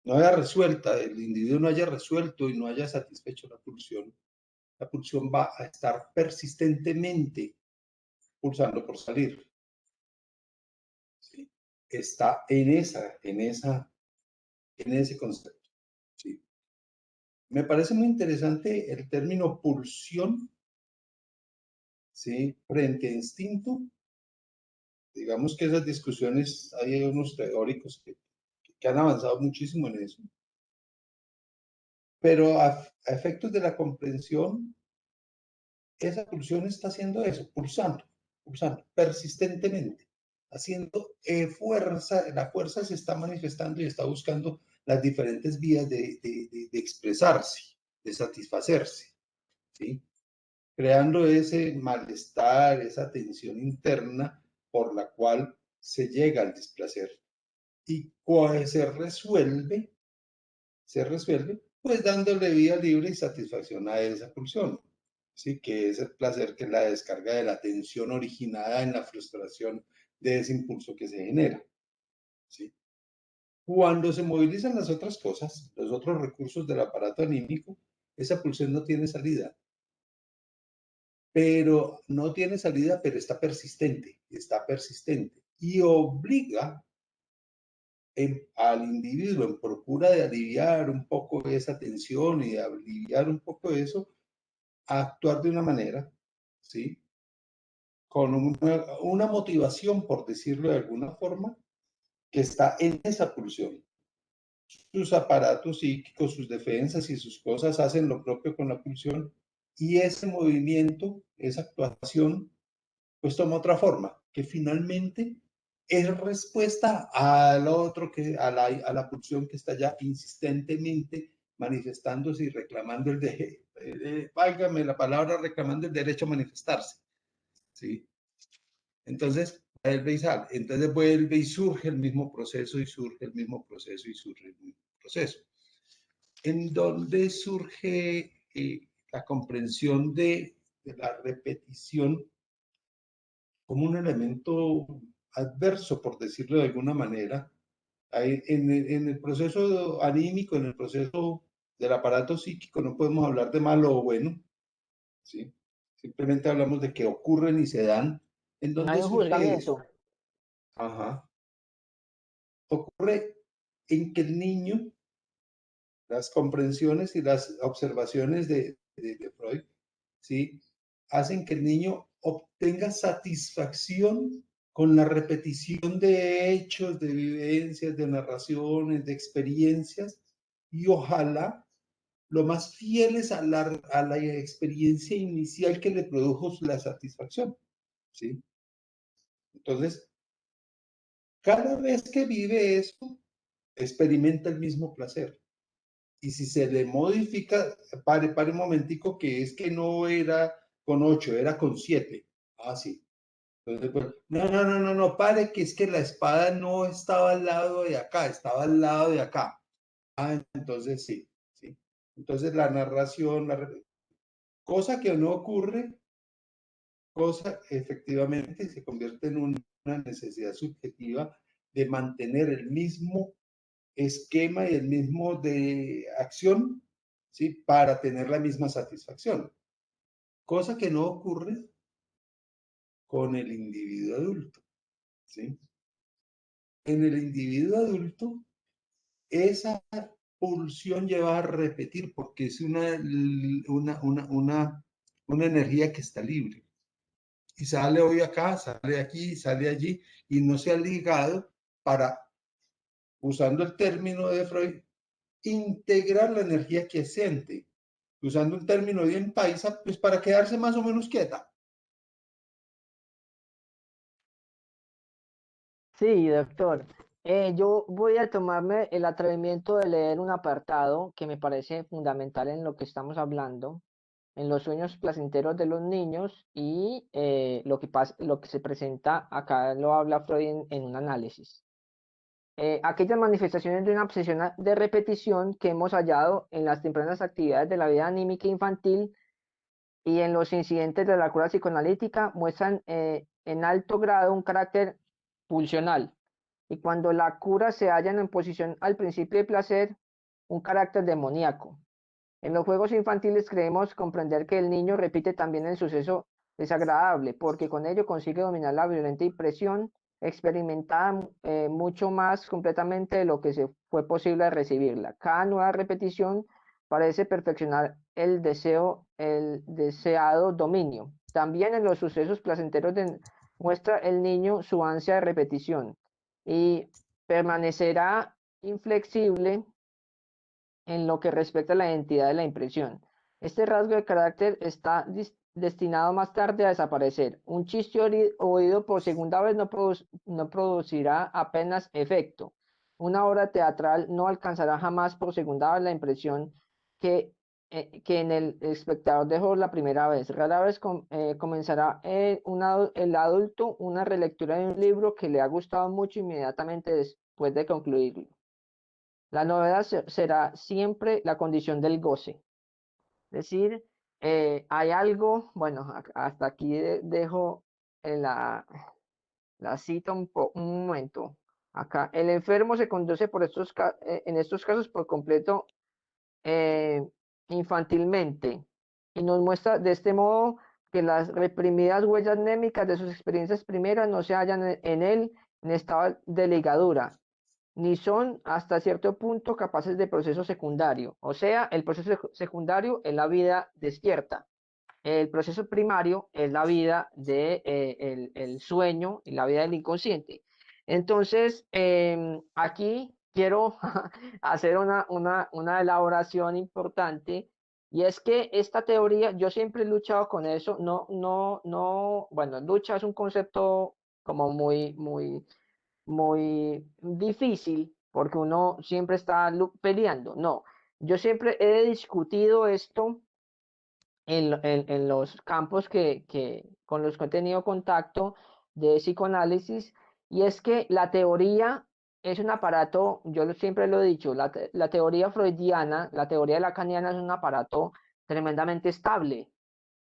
no haya resuelta, el individuo no haya resuelto y no haya satisfecho la pulsión va a estar persistentemente pulsando por salir, ¿sí? Está en ese concepto, ¿sí? Me parece muy interesante el término pulsión, ¿sí? Frente a instinto. Digamos que esas discusiones, hay unos teóricos que han avanzado muchísimo en eso, pero a efectos de la comprensión, esa pulsión está haciendo eso, pulsando, pulsando, persistentemente, haciendo fuerza, la fuerza se está manifestando y está buscando las diferentes vías de expresarse, de satisfacerse, ¿sí? Creando ese malestar, esa tensión interna por la cual se llega al displacer. Y cuando se resuelve, pues dándole vía libre y satisfacción a esa pulsión, ¿sí? Que es el placer, que es la descarga de la tensión originada en la frustración de ese impulso que se genera, ¿sí? Cuando se movilizan las otras cosas, los otros recursos del aparato anímico, esa pulsión no tiene salida, pero no tiene salida, pero está persistente y obliga al individuo en procura de aliviar un poco esa tensión y de aliviar un poco eso, a actuar de una manera, ¿sí? Con una motivación, por decirlo de alguna forma, que está en esa pulsión. Sus aparatos psíquicos, sus defensas y sus cosas hacen lo propio con la pulsión y ese movimiento, esa actuación, pues toma otra forma, que finalmente es respuesta al otro, a la pulsión que está ya insistentemente manifestándose y reclamando válgame la palabra, reclamando el derecho a manifestarse, ¿sí? Entonces, entonces vuelve y surge el mismo proceso y surge el mismo proceso y surge el mismo proceso. En donde surge la comprensión de la repetición como un elemento adverso, por decirlo de alguna manera, en el proceso anímico, en el proceso del aparato psíquico, no podemos hablar de malo o bueno, ¿sí? Simplemente hablamos de que ocurren y se dan. ¿En No hay dónde un surge juzgamiento. eso? Ajá. Ocurre en que el niño, las comprensiones y las observaciones de Freud, ¿sí? Hacen que el niño obtenga satisfacción con la repetición de hechos, de vivencias, de narraciones, de experiencias, y ojalá lo más fieles a la experiencia inicial que le produjo la satisfacción, ¿sí? Entonces, cada vez que vive eso, experimenta el mismo placer. Y si se le modifica, pare un momentico, que es que no era con 8, era con 7. Ah, sí. Entonces, pues, no, pare, que es que la espada no estaba al lado de acá, estaba al lado de acá. Ah, entonces sí, sí. Entonces la narración, cosa que no ocurre, cosa efectivamente se convierte en una necesidad subjetiva de mantener el mismo esquema y el mismo de acción, ¿sí? Para tener la misma satisfacción. Cosa que no ocurre con el individuo adulto, ¿sí? En el individuo adulto, esa pulsión lleva a repetir porque es una energía que está libre. Y sale hoy acá, sale aquí, sale allí, y no se ha ligado para, usando el término de Freud, integrar la energía que siente, usando un término bien paisa, pues para quedarse más o menos quieta. Sí, doctor. Yo voy a tomarme el atrevimiento de leer un apartado que me parece fundamental en lo que estamos hablando, en los sueños placenteros de los niños y lo que se presenta acá lo habla Freud en un análisis. Aquellas manifestaciones de una obsesión de repetición que hemos hallado en las tempranas actividades de la vida anímica infantil y en los incidentes de la cura psicoanalítica muestran en alto grado un carácter pulsional y cuando la cura se halla en posición al principio de placer, un carácter demoníaco. En los juegos infantiles creemos comprender que el niño repite también el suceso desagradable, porque con ello consigue dominar la violenta impresión experimentada mucho más completamente de lo que se fue posible recibirla. Cada nueva repetición parece perfeccionar el deseado dominio. También en los sucesos placenteros muestra el niño su ansia de repetición y permanecerá inflexible en lo que respecta a la identidad de la impresión. Este rasgo de carácter está destinado más tarde a desaparecer. Un chiste oído por segunda vez no producirá apenas efecto. Una obra teatral no alcanzará jamás por segunda vez la impresión que en el espectador dejó la primera vez. Rara vez comenzará el adulto una relectura de un libro que le ha gustado mucho inmediatamente después de concluirlo. La novedad será siempre la condición del goce. Es decir, hay algo, bueno, hasta aquí dejo la cita un momento. Acá, el enfermo se conduce en estos casos por completo infantilmente y nos muestra de este modo que las reprimidas huellas anémicas de sus experiencias primeras no se hallan en él en estado de ligadura, ni son hasta cierto punto capaces de proceso secundario. O sea, el proceso secundario es la vida despierta. El proceso primario es la vida de el sueño y la vida del inconsciente. Entonces, aquí quiero hacer una elaboración importante y es que esta teoría, yo siempre he luchado con eso, bueno, lucha es un concepto como muy difícil porque uno siempre está peleando. No, yo siempre he discutido esto en los campos con los que he tenido contacto de psicoanálisis, y es que la teoría es un aparato, siempre lo he dicho, la teoría freudiana, la teoría lacaniana es un aparato tremendamente estable,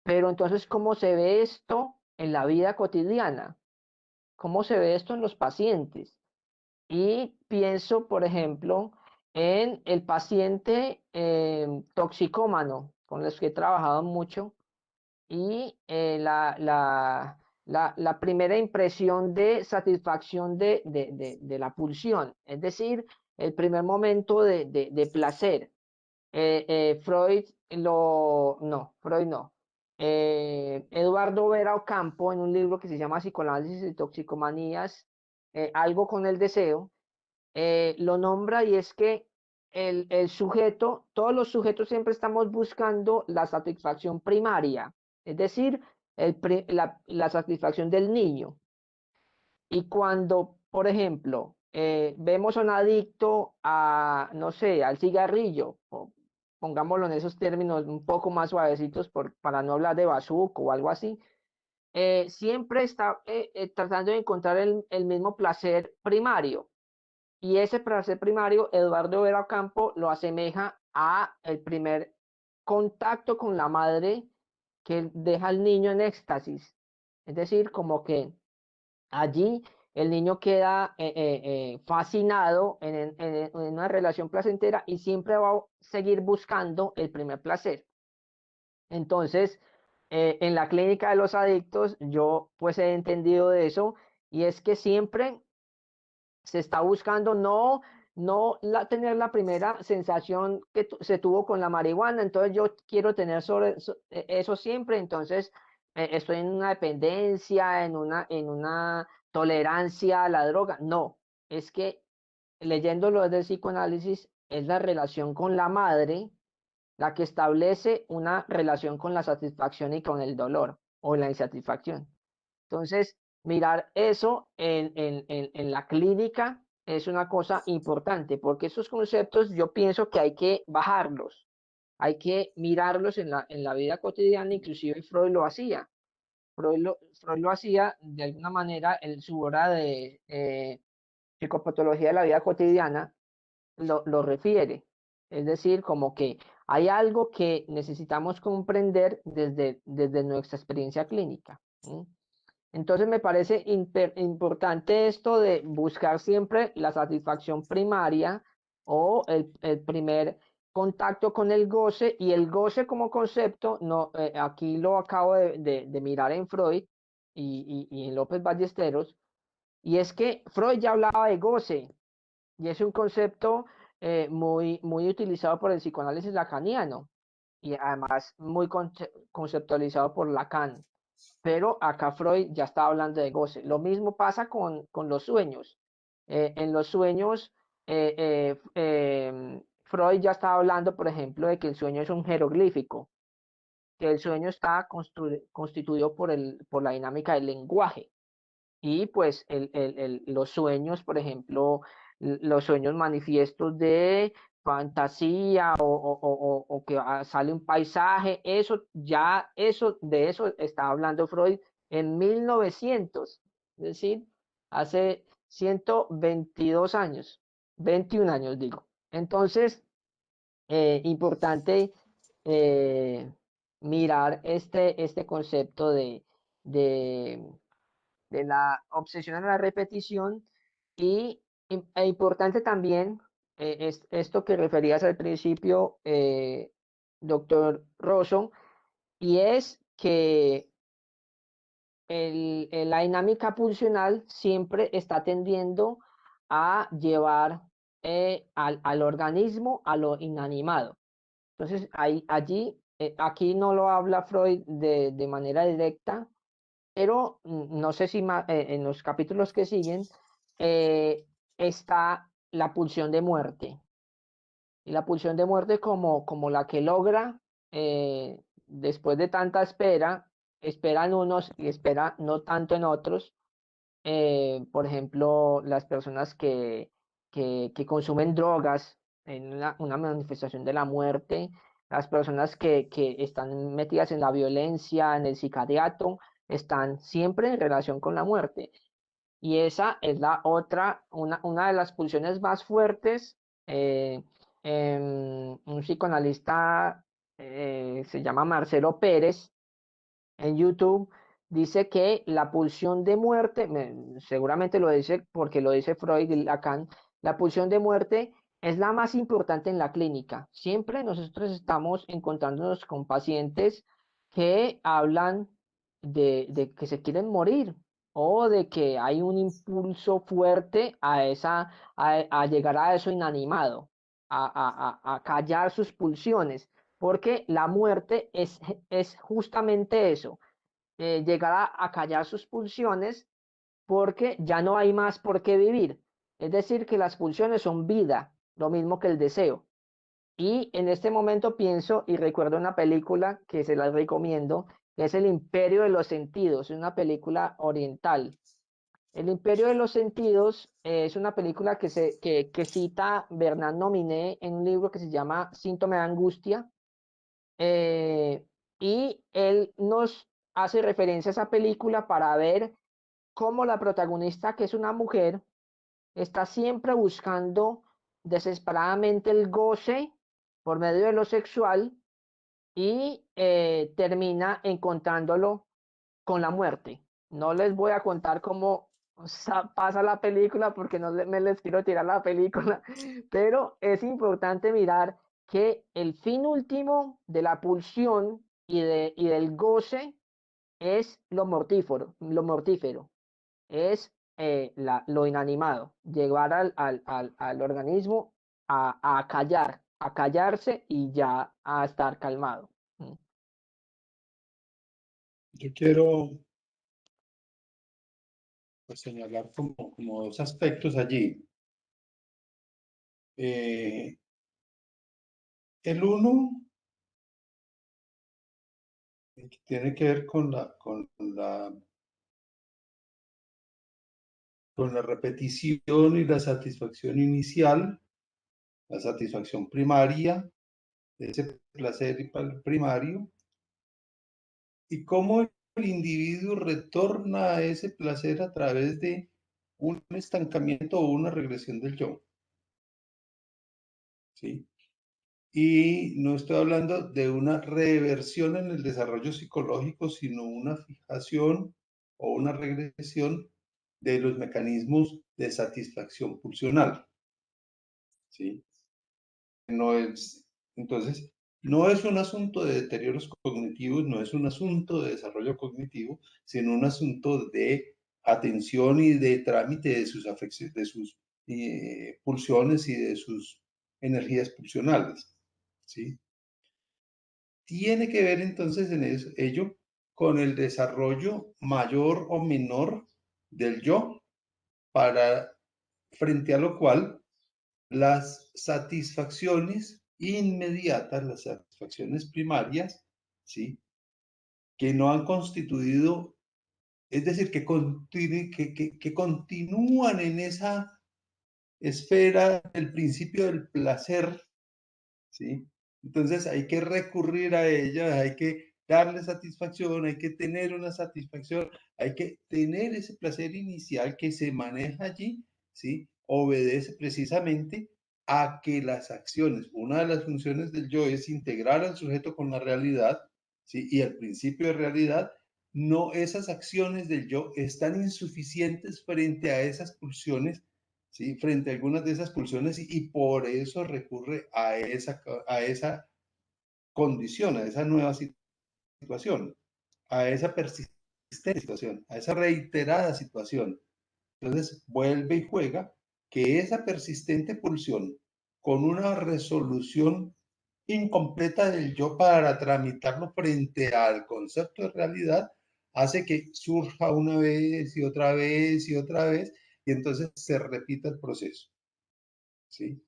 pero entonces, ¿cómo se ve esto en la vida cotidiana? ¿Cómo se ve esto en los pacientes? Y pienso, por ejemplo, en el paciente toxicómano, con los que he trabajado mucho, y la primera impresión de satisfacción de la pulsión, es decir, el primer momento de placer. Freud no. Eduardo Vera Ocampo, en un libro que se llama Psicoanálisis y Toxicomanías, algo con el deseo, lo nombra, y es que el sujeto, todos los sujetos siempre estamos buscando la satisfacción primaria, es decir, la satisfacción del niño. Y cuando, por ejemplo, vemos a un adicto no sé, al cigarrillo, pongámoslo en esos términos un poco más suavecitos para no hablar de bazuco o algo así, siempre está tratando de encontrar el mismo placer primario. Y ese placer primario, Eduardo Vera Ocampo lo asemeja a el primer contacto con la madre que deja al niño en éxtasis. Es decir, como que allí el niño queda fascinado en una relación placentera y siempre va a seguir buscando el primer placer. Entonces, en la clínica de los adictos, yo pues he entendido de eso, y es que siempre se está buscando no tener la primera sensación que se tuvo con la marihuana, entonces yo quiero tener eso siempre, entonces estoy en una dependencia, en una tolerancia a la droga. No, es que leyéndolo desde el psicoanálisis, es la relación con la madre la que establece una relación con la satisfacción y con el dolor o la insatisfacción. Entonces, mirar eso en la clínica es una cosa importante, porque esos conceptos yo pienso que hay que bajarlos, hay que mirarlos en la vida cotidiana. Inclusive Freud lo hacía. Freud lo hacía de alguna manera en su obra de psicopatología de la vida cotidiana, lo refiere. Es decir, como que hay algo que necesitamos comprender desde nuestra experiencia clínica. ¿Sí? Entonces me parece importante esto de buscar siempre la satisfacción primaria o el primer contacto con el goce, y el goce como concepto, no, aquí lo acabo de mirar en Freud y en López Ballesteros, y es que Freud ya hablaba de goce, y es un concepto muy utilizado por el psicoanálisis lacaniano y además muy conceptualizado por Lacan. Pero acá Freud ya estaba hablando de goce. Lo mismo pasa con los sueños. En los sueños, Freud ya estaba hablando, por ejemplo, de que el sueño es un jeroglífico, que el sueño está constituido por la dinámica del lenguaje. Y pues los sueños, por ejemplo, los sueños manifiestos de fantasía o que sale un paisaje, de eso está hablando Freud en 1900, es decir, hace 122 años, 21 años digo. Entonces, importante mirar este concepto de de la obsesión a la repetición y importante también es esto que referías al principio, doctor Rosso, y es que la dinámica pulsional siempre está tendiendo a llevar al organismo a lo inanimado. Entonces, aquí no lo habla Freud de manera directa, pero no sé si en los capítulos que siguen está la pulsión de muerte. Y la pulsión de muerte como la que logra, después de tanta espera, esperan unos y espera no tanto en otros. Por ejemplo, las personas que consumen drogas en una manifestación de la muerte, las personas que están metidas en la violencia, en el sicariato, están siempre en relación con la muerte. Y esa es la otra, una de las pulsiones más fuertes. eh, un psicoanalista se llama Marcelo Pérez en YouTube, dice que la pulsión de muerte, seguramente lo dice porque lo dice Freud y Lacan, la pulsión de muerte es la más importante en la clínica. Siempre nosotros estamos encontrándonos con pacientes que hablan de que se quieren morir o de que hay un impulso fuerte a llegar a eso inanimado, a callar sus pulsiones, porque la muerte es justamente eso, llegar a callar sus pulsiones porque ya no hay más por qué vivir. Es decir, que las pulsiones son vida, lo mismo que el deseo. Y en este momento pienso y recuerdo una película que se la recomiendo, que es El Imperio de los Sentidos, es una película oriental. El Imperio de los Sentidos es una película que cita Bernard Nominé en un libro que se llama Síntoma de Angustia, eh, y él nos hace referencia a esa película para ver cómo la protagonista, que es una mujer, está siempre buscando desesperadamente el goce por medio de lo sexual y termina encontrándolo con la muerte. No les voy a contar cómo pasa la película porque no me les quiero tirar la película, pero es importante mirar que el fin último de la pulsión y del goce es lo mortífero, es lo inanimado, llevar al organismo a callarse y ya a estar calmado. Yo quiero pues, señalar como dos aspectos allí. El uno que tiene que ver con la repetición y la satisfacción inicial, la satisfacción primaria, de ese placer primario, y cómo el individuo retorna a ese placer a través de un estancamiento o una regresión del yo. ¿Sí? Y no estoy hablando de una reversión en el desarrollo psicológico, sino una fijación o una regresión de los mecanismos de satisfacción pulsional. ¿Sí? No es, entonces, no es un asunto de deterioros cognitivos, no es un asunto de desarrollo cognitivo, sino un asunto de atención y de trámite de sus pulsiones y de sus energías pulsionales, ¿sí? Tiene que ver entonces en ello con el desarrollo mayor o menor del yo, para frente a lo cual las satisfacciones inmediatas, las satisfacciones primarias, ¿sí? Que no han constituido, es decir, que continúan en esa esfera del principio del placer, ¿sí? Entonces hay que recurrir a ella, hay que darle satisfacción, hay que tener una satisfacción, hay que tener ese placer inicial que se maneja allí, ¿sí? Obedece precisamente a que las acciones, una de las funciones del yo es integrar al sujeto con la realidad, ¿sí? Y el principio de realidad, no, esas acciones del yo están insuficientes frente a esas pulsiones, ¿sí? Frente a algunas de esas pulsiones, y por eso recurre a esa condición, a esa nueva situación, a esa persistente situación, a esa reiterada situación. Entonces vuelve y juega que esa persistente pulsión, con una resolución incompleta del yo para tramitarlo frente al concepto de realidad, hace que surja una vez y otra vez y otra vez, y entonces se repita el proceso, ¿sí?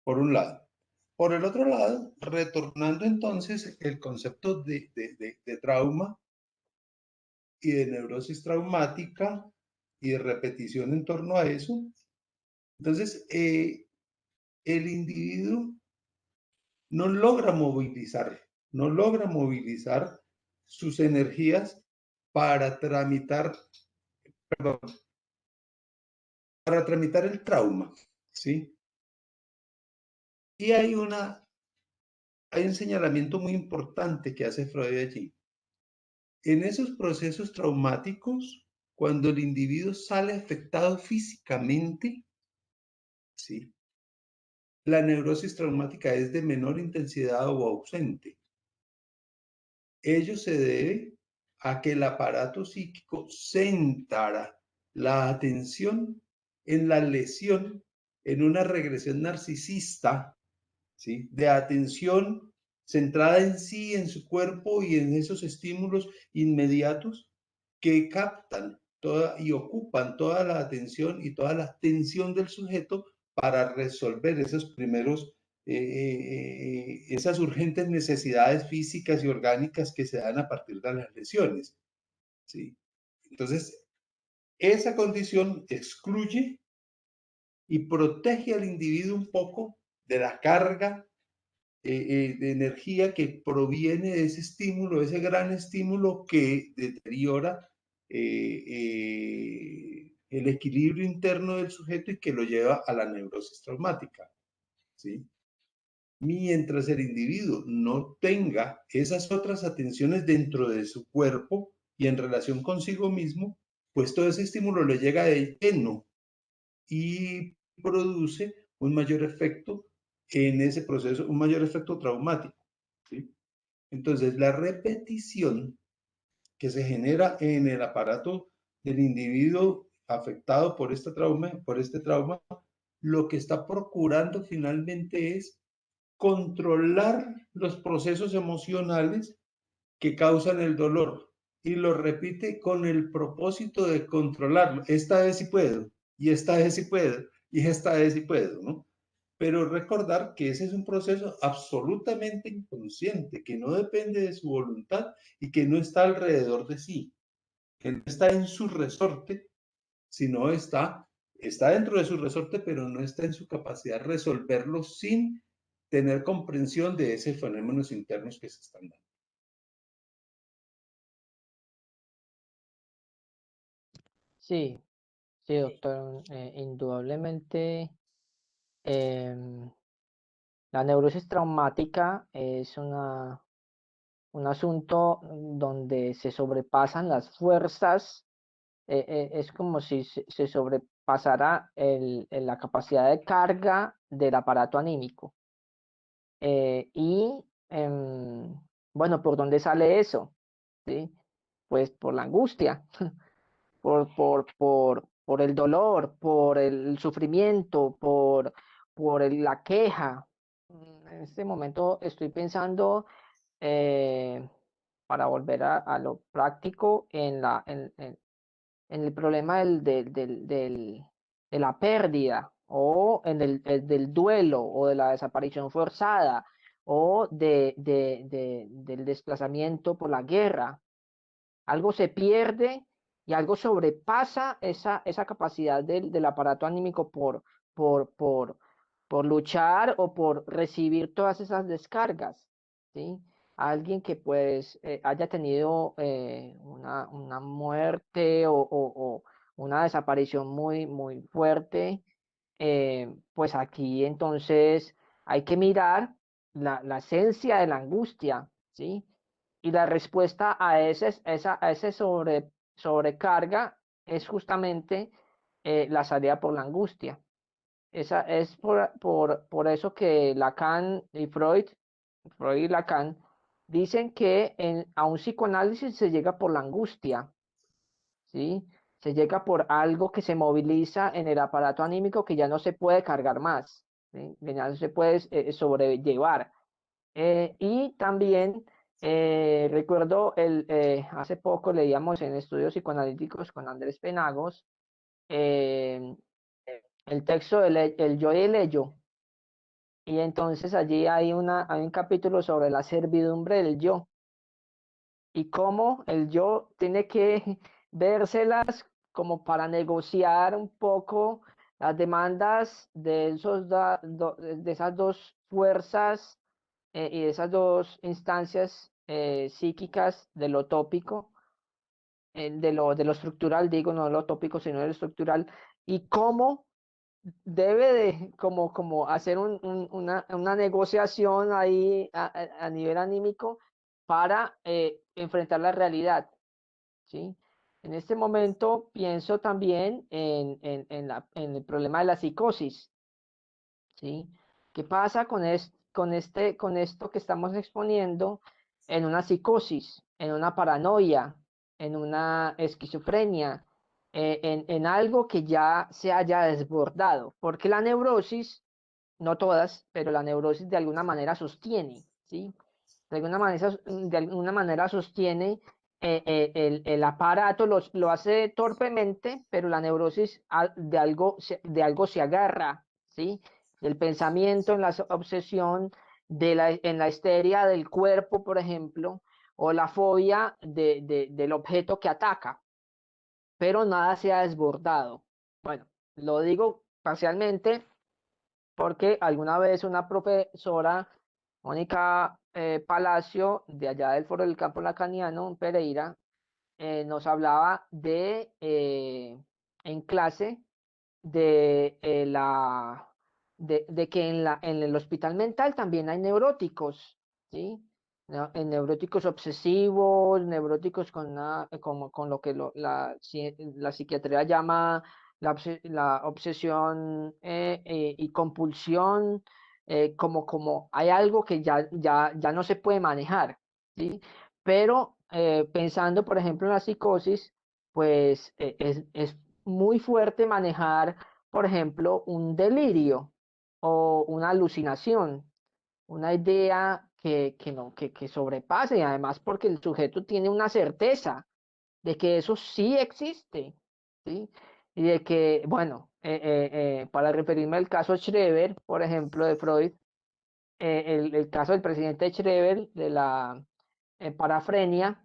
Por un lado. Por el otro lado, retornando entonces el concepto de trauma y de neurosis traumática y de repetición en torno a eso, entonces el individuo no logra movilizar sus energías para tramitar, perdón, para tramitar el trauma, ¿sí? Y hay un señalamiento muy importante que hace Freud allí. En esos procesos traumáticos, cuando el individuo sale afectado físicamente, ¿sí? La neurosis traumática es de menor intensidad o ausente. Ello se debe a que el aparato psíquico centra la atención en la lesión, en una regresión narcisista, ¿sí? De atención centrada en sí, en su cuerpo y en esos estímulos inmediatos que captan toda y ocupan toda la atención y toda la atención del sujeto para resolver esos primeros, esas urgentes necesidades físicas y orgánicas que se dan a partir de las lesiones, ¿sí? Entonces, esa condición excluye y protege al individuo un poco de la carga de energía que proviene de ese estímulo, ese gran estímulo que deteriora el equilibrio interno del sujeto y que lo lleva a la neurosis traumática, ¿sí? Mientras el individuo no tenga esas otras atenciones dentro de su cuerpo y en relación consigo mismo, pues todo ese estímulo le llega de lleno y produce un mayor efecto en ese proceso, un mayor efecto traumático, ¿sí? Entonces, la repetición que se genera en el aparato del individuo afectado por este trauma, lo que está procurando finalmente es controlar los procesos emocionales que causan el dolor, y lo repite con el propósito de controlarlo. Esta vez sí puedo, y esta vez sí puedo, y esta vez sí puedo, ¿no? Pero recordar que ese es un proceso absolutamente inconsciente, que no depende de su voluntad y que no está alrededor de sí, que no está en su resorte, sino está dentro de su resorte, pero no está en su capacidad de resolverlo sin tener comprensión de esos fenómenos internos que se están dando. Sí, sí, doctor. Indudablemente, em, la neurosis traumática es un asunto donde se sobrepasan las fuerzas. Es como si se sobrepasara la capacidad de carga del aparato anímico. Y bueno, ¿por dónde sale eso? ¿Sí? Pues por la angustia, por el dolor, por el sufrimiento, la queja. En este momento estoy pensando, eh, para volver a lo práctico, en el problema de la pérdida, o en el del duelo, o de la desaparición forzada, o del desplazamiento por la guerra. Algo se pierde y algo sobrepasa esa capacidad del aparato anímico por, por, por luchar o por recibir todas esas descargas, ¿sí? Alguien que pues haya tenido una muerte o una desaparición muy, muy fuerte, pues aquí entonces hay que mirar la esencia de la angustia, ¿sí? Y la respuesta a ese sobrecarga es justamente la salida por la angustia. Esa es por eso que Lacan y Freud y Lacan, dicen que a un psicoanálisis se llega por la angustia, ¿sí? Se llega por algo que se moviliza en el aparato anímico que ya no se puede cargar más, ¿sí? Que ya no se puede sobrellevar. Y también recuerdo, hace poco leíamos en estudios psicoanalíticos con Andrés Penagos eh, el texto El yo y el ello. Y entonces allí hay un capítulo sobre la servidumbre del yo y cómo el yo tiene que vérselas como para negociar un poco las demandas de esas dos fuerzas y de esas dos instancias psíquicas de lo tópico, de lo estructural, digo, no de lo tópico, sino de lo estructural, y cómo debe de como hacer una negociación ahí a nivel anímico para enfrentar la realidad, ¿sí? En este momento pienso también en el problema de la psicosis, ¿sí? ¿Qué pasa con esto que estamos exponiendo en una psicosis, en una paranoia, en una esquizofrenia, en algo que ya se haya desbordado? Porque la neurosis, no todas, pero la neurosis de alguna manera sostiene, ¿sí? De alguna manera sostiene el aparato, lo hace torpemente, pero la neurosis de algo se agarra, ¿sí? Del pensamiento, en la obsesión, en la histeria del cuerpo, por ejemplo, o la fobia del objeto que ataca, pero nada se ha desbordado. Bueno, lo digo parcialmente porque alguna vez una profesora, Mónica Palacio, de allá del Foro del Campo Lacaniano, en Pereira, nos hablaba en clase de que en el hospital mental también hay neuróticos, ¿sí? En neuróticos obsesivos, neuróticos con lo que la psiquiatría llama la obsesión y compulsión, como hay algo que ya no se puede manejar, ¿sí? Pero pensando, por ejemplo, en la psicosis, pues es muy fuerte manejar, por ejemplo, un delirio o una alucinación, una idea que sobrepase, y además porque el sujeto tiene una certeza de que eso sí existe, ¿sí? Y de que, bueno, para referirme al caso Schreber, por ejemplo, de Freud, el caso del presidente Schreber, de la parafrenia,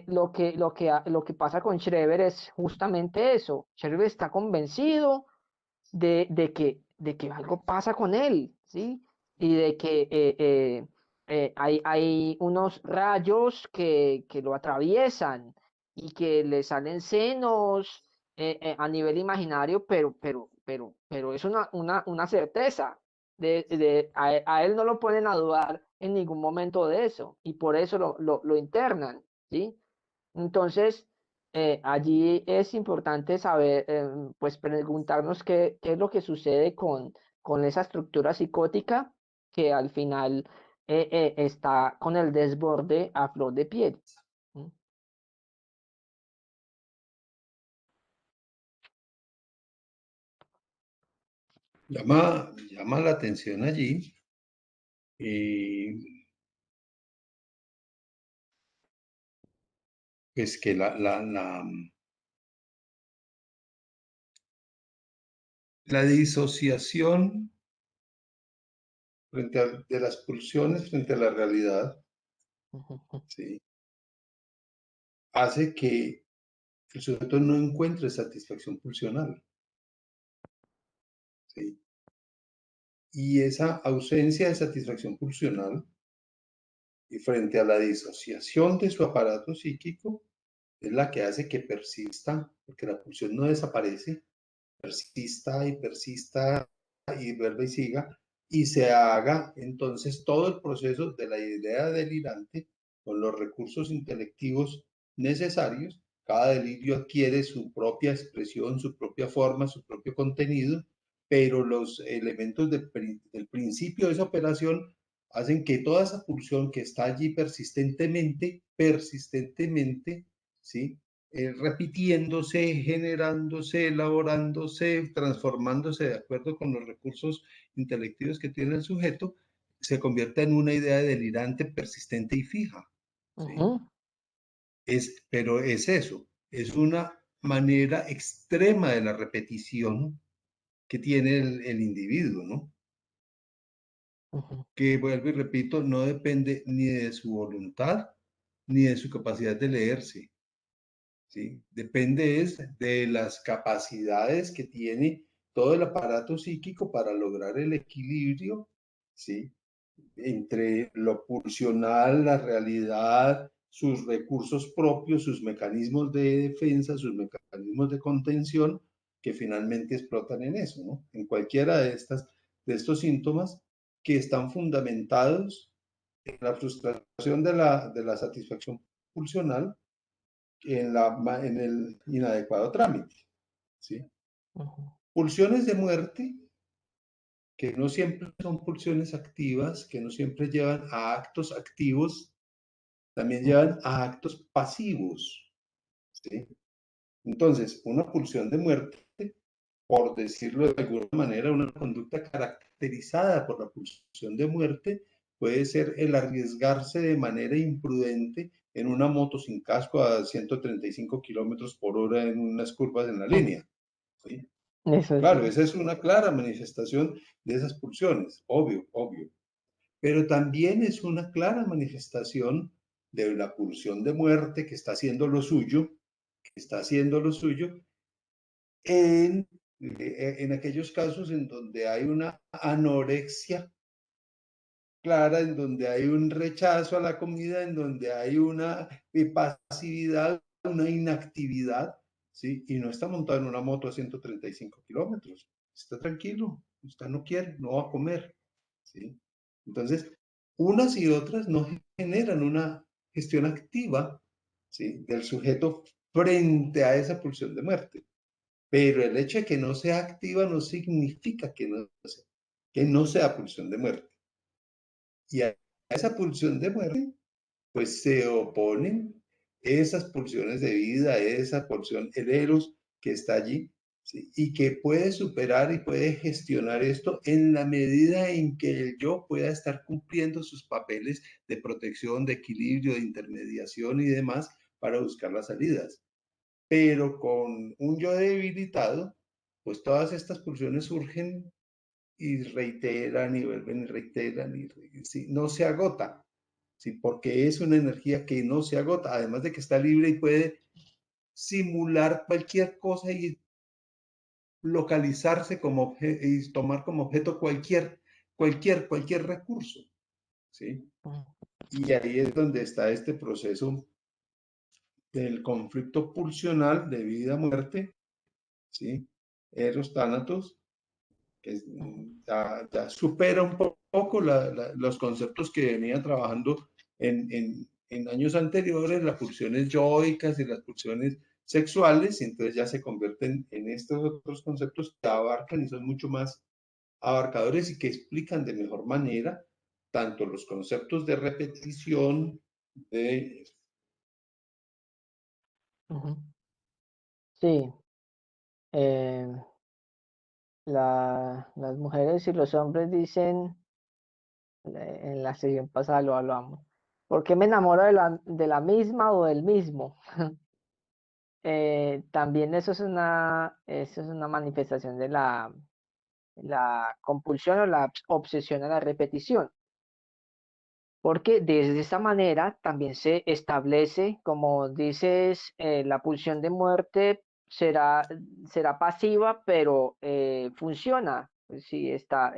lo que pasa con Schreber es justamente eso. Schreber está convencido de que algo pasa con él, ¿sí? Y de que hay unos rayos que lo atraviesan y que le salen senos a nivel imaginario, pero es una certeza. A él no lo ponen a dudar en ningún momento de eso y por eso lo internan, ¿sí? Entonces, allí es importante saber, pues preguntarnos qué es lo que sucede con esa estructura psicótica que al final está con el desborde a flor de piel. ¿Mm? llama la atención allí pues que la disociación de las pulsiones frente a la realidad, Ujú, ¿sí? Hace que el sujeto no encuentre satisfacción pulsional, ¿sí? Y esa ausencia de satisfacción pulsional y frente a la disociación de su aparato psíquico es la que hace que persista, porque la pulsión no desaparece, persista y vuelva y siga, y se haga entonces todo el proceso de la idea delirante con los recursos intelectivos necesarios. Cada delirio adquiere su propia expresión, su propia forma, su propio contenido, pero los elementos del principio de esa operación hacen que toda esa pulsión que está allí persistentemente, ¿sí? Repitiéndose, generándose, elaborándose, transformándose de acuerdo con los recursos intelectivos que tiene el sujeto, se convierte en una idea delirante, persistente y fija. ¿Sí? ujú, Pero es eso, es una manera extrema de la repetición que tiene el individuo, ¿no? ujú, Que vuelvo y repito, no depende ni de su voluntad ni de su capacidad de leerse. ¿Sí? Depende es de las capacidades que tiene todo el aparato psíquico para lograr el equilibrio, ¿sí? Entre lo pulsional, la realidad, sus recursos propios, sus mecanismos de defensa, sus mecanismos de contención, que finalmente explotan en eso, ¿no? En cualquiera de estos síntomas que están fundamentados en la frustración de la satisfacción pulsional en el inadecuado trámite. ¿Sí? ujú, Pulsiones de muerte que no siempre son pulsiones activas, que no siempre llevan a actos activos, también ujú, llevan a actos pasivos. ¿Sí? Entonces, una pulsión de muerte, por decirlo de alguna manera, una conducta caracterizada por la pulsión de muerte puede ser el arriesgarse de manera imprudente en una moto sin casco a 135 kilómetros por hora en unas curvas en la ujú. línea. ¿Sí? Eso sí. Claro, esa es una clara manifestación de esas pulsiones, obvio, obvio. Pero también es una clara manifestación de la pulsión de muerte que está haciendo lo suyo, que está haciendo lo suyo en, en aquellos casos en donde hay una anorexia clara, en donde hay un rechazo a la comida, en donde hay una pasividad, una inactividad, ¿sí? Y no está montado en una moto a 135 kilómetros, está tranquilo, usted no quiere, no va a comer, ¿sí? Entonces, unas y otras no generan una gestión activa, ¿sí? Del sujeto frente a esa pulsión de muerte. Pero el hecho de que no sea activa no significa que no sea pulsión de muerte. Y a esa pulsión de muerte, pues se oponen esas pulsiones de vida, esa pulsión, el eros que está allí, ¿sí? Y que puede superar y puede gestionar esto en la medida en que el yo pueda estar cumpliendo sus papeles de protección, de equilibrio, de intermediación y demás para buscar las salidas. Pero con un yo debilitado, pues todas estas pulsiones surgen y reiteran y vuelven y reiteran y sí, no se agota, ¿sí? Porque es una energía que no se agota, además de que está libre y puede simular cualquier cosa y localizarse como y tomar como objeto cualquier recurso, ¿sí? Ujú, Y ahí es donde está este proceso del conflicto pulsional de vida-muerte, ¿sí? Eros Thanatos, que ujú, ya supera un poco los conceptos que venía trabajando en años anteriores, las pulsiones yoicas y las pulsiones sexuales, y entonces ya se convierten en estos otros conceptos que abarcan y son mucho más abarcadores y que explican de mejor manera tanto los conceptos de repetición, de... ujú. Sí. eh, las mujeres y los hombres dicen, en la sesión pasada lo hablamos, ¿por qué me enamoro de la misma o del mismo? También eso es una manifestación de la compulsión o la obsesión a la repetición, porque de esa manera también se establece, como dices, la pulsión de muerte será pasiva, pero funciona. Si está,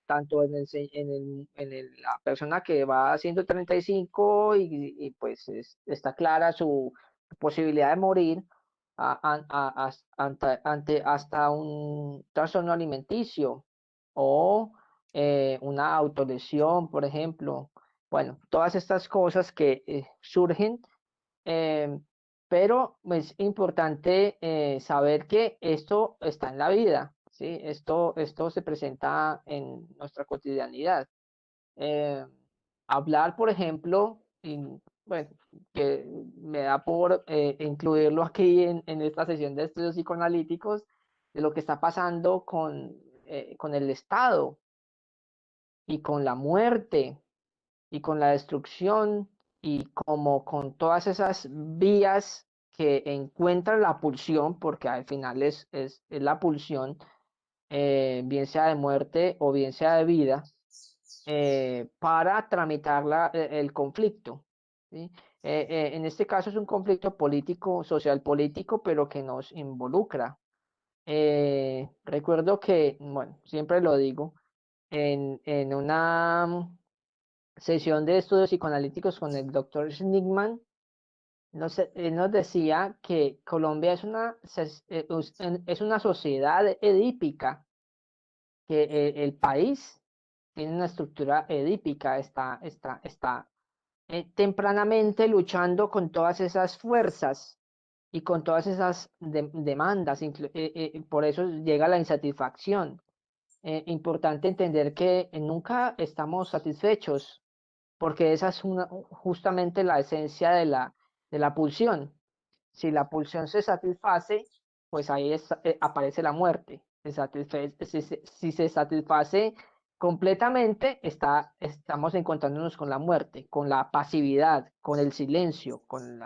tanto la persona que va haciendo 35 y pues está clara su posibilidad de morir hasta un trastorno alimenticio o una autolesión, por ejemplo. Bueno, todas estas cosas que surgen, eh, pero es importante saber que esto está en la vida, ¿sí? Esto se presenta en nuestra cotidianidad. Eh, Hablar, por ejemplo, bueno, que me da por incluirlo aquí en esta sesión de estudios psicoanalíticos, de lo que está pasando con el Estado y con la muerte y con la destrucción y como con todas esas vías que encuentra la pulsión, porque al final es la pulsión, bien sea de muerte o bien sea de vida, para tramitar el conflicto, ¿sí? En este caso es un conflicto político, social político, pero que nos involucra. Recuerdo que, bueno, siempre lo digo, en una sesión de estudios psicoanalíticos con el doctor Schnickman, él nos decía que Colombia es una sociedad edípica, que el país tiene una estructura edípica, está tempranamente luchando con todas esas fuerzas y con todas esas demandas, por eso llega la insatisfacción. Importante entender que nunca estamos satisfechos, porque esa es justamente la esencia de la pulsión. Si la pulsión se satisface, pues ahí aparece la muerte. Si se satisface completamente, estamos encontrándonos con la muerte, con la pasividad, con el silencio, con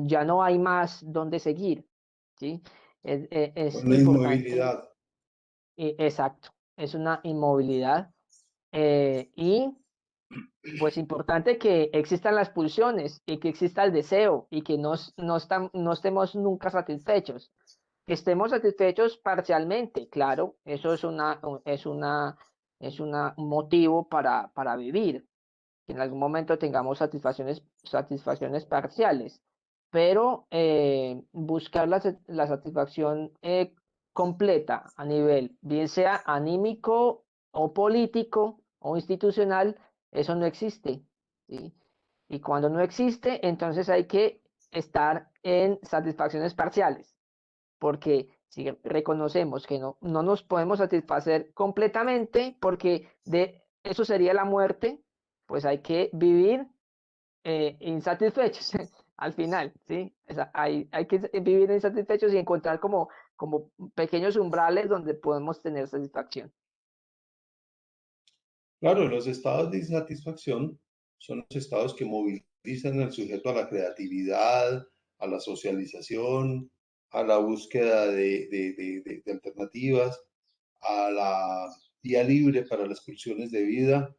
ya no hay más donde seguir, ¿sí? Es con la importante, inmovilidad. exacto, es una inmovilidad, y pues importante que existan las pulsiones y que exista el deseo y que no estemos nunca satisfechos. Que estemos satisfechos parcialmente, claro, eso un motivo para vivir, que en algún momento tengamos satisfacciones parciales, pero buscar la satisfacción completa a nivel, bien sea anímico o político o institucional, eso no existe, ¿sí? Y cuando no existe, entonces hay que estar en satisfacciones parciales, porque si reconocemos que no nos podemos satisfacer completamente, porque de eso sería la muerte, pues hay que vivir insatisfechos al final, ¿sí? O sea, hay que vivir insatisfechos y encontrar como pequeños umbrales donde podemos tener satisfacción. Claro, los estados de insatisfacción son los estados que movilizan al sujeto a la creatividad, a la socialización, a la búsqueda de alternativas, a la vía libre para las pulsiones de vida,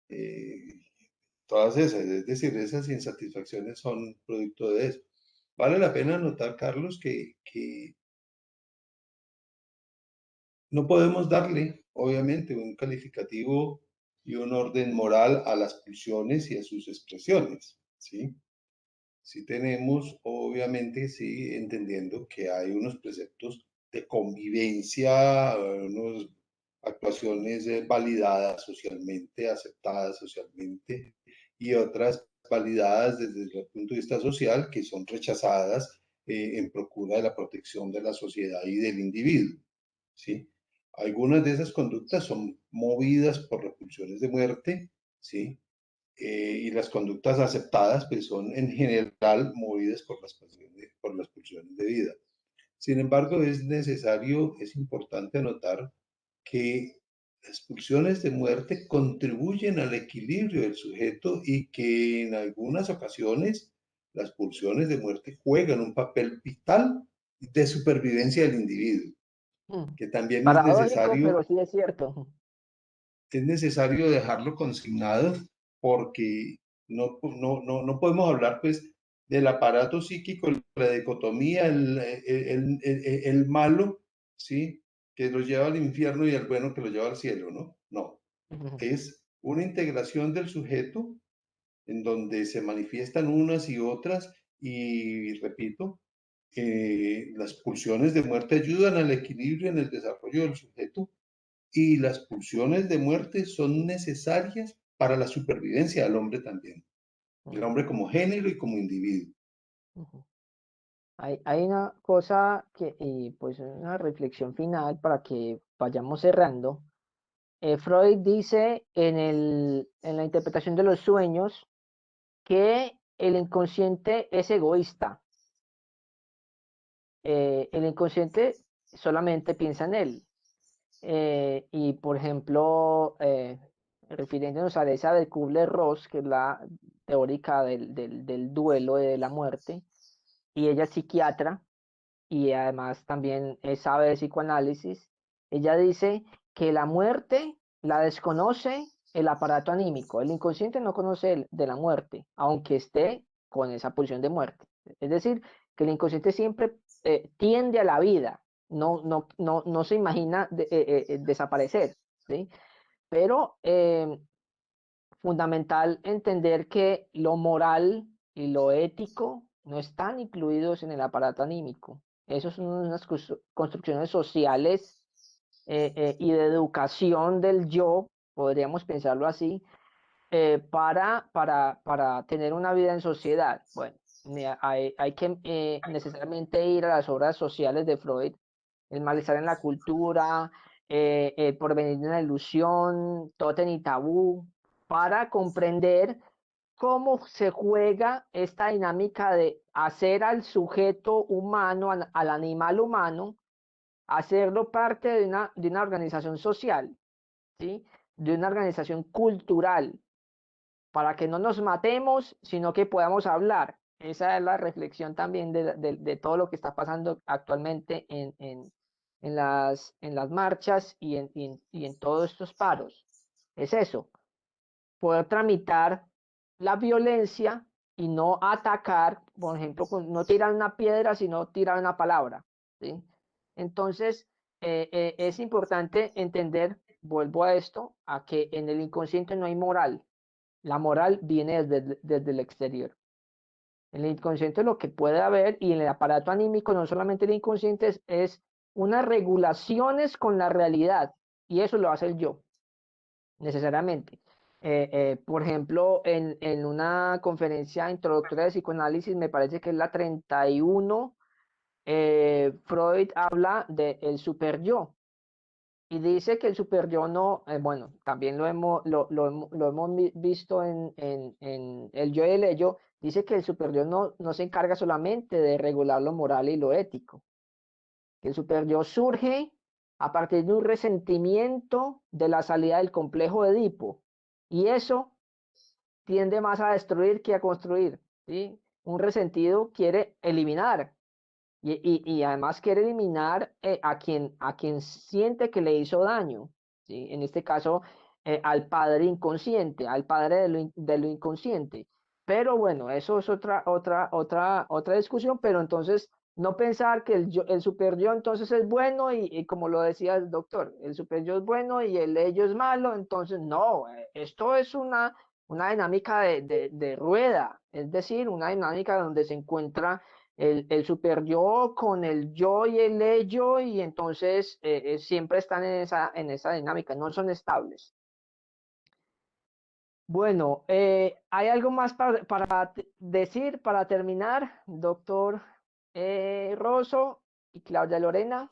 eh, todas esas, es decir, esas insatisfacciones son producto de eso. Vale la pena notar, Carlos, que no podemos darle, obviamente, un calificativo y un orden moral a las pulsiones y a sus expresiones, ¿sí? Sí tenemos, obviamente, sí, entendiendo que hay unos preceptos de convivencia, unas actuaciones validadas socialmente, aceptadas socialmente, y otras validadas desde el punto de vista social que son rechazadas en procura de la protección de la sociedad y del individuo, ¿sí? Algunas de esas conductas son movidas por repulsiones de muerte, ¿sí? Y las conductas aceptadas pues son en general movidas por las pulsiones de vida. Sin embargo, es importante anotar que las pulsiones de muerte contribuyen al equilibrio del sujeto y que en algunas ocasiones las pulsiones de muerte juegan un papel vital de supervivencia del individuo, Mm. que también Paradójico, pero sí es cierto. es necesario dejarlo consignado porque no podemos hablar pues del aparato psíquico, la dicotomía, el malo, ¿sí? Que lo lleva al infierno y el bueno que lo lleva al cielo, ¿no? No, es una integración del sujeto en donde se manifiestan unas y otras y repito, las pulsiones de muerte ayudan al equilibrio en el desarrollo del sujeto y las pulsiones de muerte son necesarias para la supervivencia del hombre también, el Ujú, hombre como género y como individuo. ujú. Hay una cosa y pues una reflexión final para que vayamos cerrando. Freud dice en la interpretación de los sueños que el inconsciente es egoísta. El inconsciente solamente piensa en él. Y por ejemplo, refiriéndonos a esa de Kubler-Ross, que es la teórica del duelo y de la muerte, y ella es psiquiatra y además también sabe de psicoanálisis, ella dice que la muerte la desconoce el aparato anímico, el inconsciente no conoce de la muerte, aunque esté con esa pulsión de muerte. Es decir, que el inconsciente siempre tiende a la vida, no se imagina desaparecer, ¿sí? Pero fundamental entender que lo moral y lo ético no están incluidos en el aparato anímico. Esas son unas construcciones sociales y de educación del yo, podríamos pensarlo así, para tener una vida en sociedad. Bueno, hay que necesariamente ir a las obras sociales de Freud, el malestar en la cultura, el porvenir de una ilusión, tótem y tabú, para comprender cómo se juega esta dinámica de hacer al sujeto humano, al animal humano, hacerlo parte de una organización social, ¿sí? De una organización cultural, para que no nos matemos, sino que podamos hablar. Esa es la reflexión también de todo lo que está pasando actualmente en las marchas y en todos estos paros. Es eso, poder tramitar la violencia y no atacar, por ejemplo, no tirar una piedra, sino tirar una palabra. ¿Sí? Entonces, es importante entender, vuelvo a esto, a que en el inconsciente no hay moral. La moral viene desde el exterior. En el inconsciente lo que puede haber y en el aparato anímico, no solamente el inconsciente, es unas regulaciones con la realidad. Y eso lo hace el yo, necesariamente. Por ejemplo, en una conferencia introductoria de psicoanálisis, me parece que es la 31, Freud habla del super yo y dice que el super yo no, bueno, también lo hemos visto en el yo y el ello, dice que el super yo no se encarga solamente de regular lo moral y lo ético, que el super yo surge a partir de un resentimiento de la salida del complejo de Edipo y eso tiende más a destruir que a construir, ¿sí? Un resentido quiere eliminar y además quiere eliminar a quien siente que le hizo daño, ¿sí? En este caso, al padre inconsciente, al padre de lo inconsciente. Pero bueno, eso es otra discusión, pero entonces no pensar que el super yo entonces es bueno y como lo decía el doctor, el super yo es bueno y el ello es malo, entonces no, esto es una dinámica de rueda, es decir, una dinámica donde se encuentra el super yo con el yo y el ello y entonces siempre están en esa dinámica, no son estables. Bueno, ¿hay algo más para decir, para terminar, doctor Rosso y Claudia Lorena?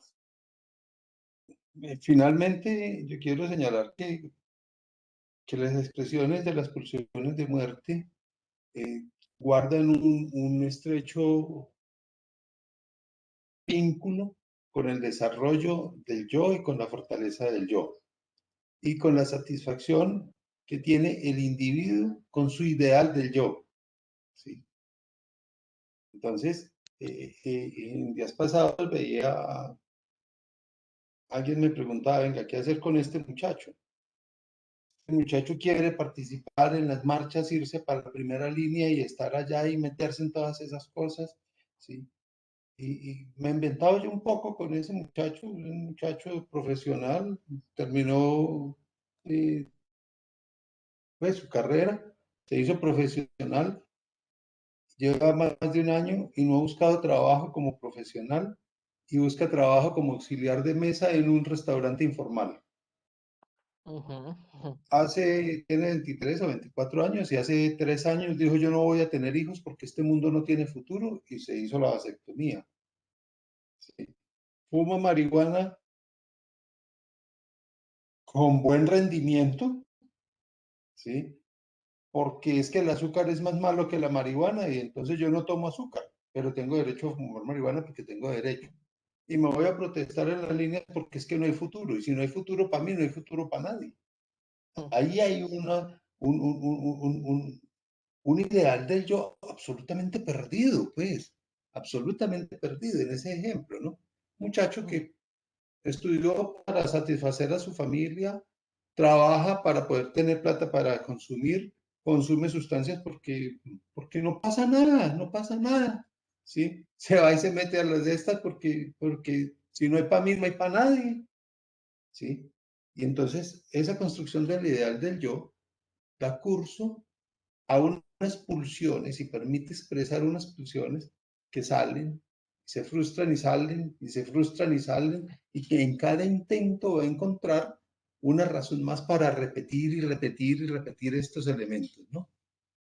Finalmente, yo quiero señalar que las expresiones de las pulsiones de muerte guardan un estrecho vínculo con el desarrollo del yo y con la fortaleza del yo, y con la satisfacción que tiene el individuo con su ideal del yo. ¿Sí? Entonces, en días pasados veía, alguien me preguntaba, venga, ¿qué hacer con este muchacho? El muchacho quiere participar en las marchas, irse para la primera línea y estar allá y meterse en todas esas cosas, ¿sí? Y me he inventado yo un poco con ese muchacho, un muchacho profesional, terminó pues, su carrera, se hizo profesional, lleva más de un año y no ha buscado trabajo como profesional y busca trabajo como auxiliar de mesa en un restaurante informal. Tiene 23 o 24 años y hace 3 años dijo yo no voy a tener hijos porque este mundo no tiene futuro y se hizo la vasectomía. ¿Sí? Fuma marihuana con buen rendimiento, ¿sí? Porque es que el azúcar es más malo que la marihuana y entonces yo no tomo azúcar, pero tengo derecho a fumar marihuana porque tengo derecho. Y me voy a protestar en las líneas porque es que no hay futuro. Y si no hay futuro para mí, no hay futuro para nadie. Ahí hay un ideal del yo absolutamente perdido, pues, absolutamente perdido en ese ejemplo, ¿no? Muchacho que estudió para satisfacer a su familia, trabaja para poder tener plata para consumir, consume sustancias porque no pasa nada, no pasa nada, ¿sí? Se va y se mete a las de estas porque si no hay para mí, no hay para nadie, ¿sí? Y entonces esa construcción del ideal del yo da curso a unas pulsiones y permite expresar unas pulsiones que salen, se frustran y salen, y se frustran y salen, y que en cada intento va a encontrar una razón más para repetir y repetir y repetir estos elementos, ¿no?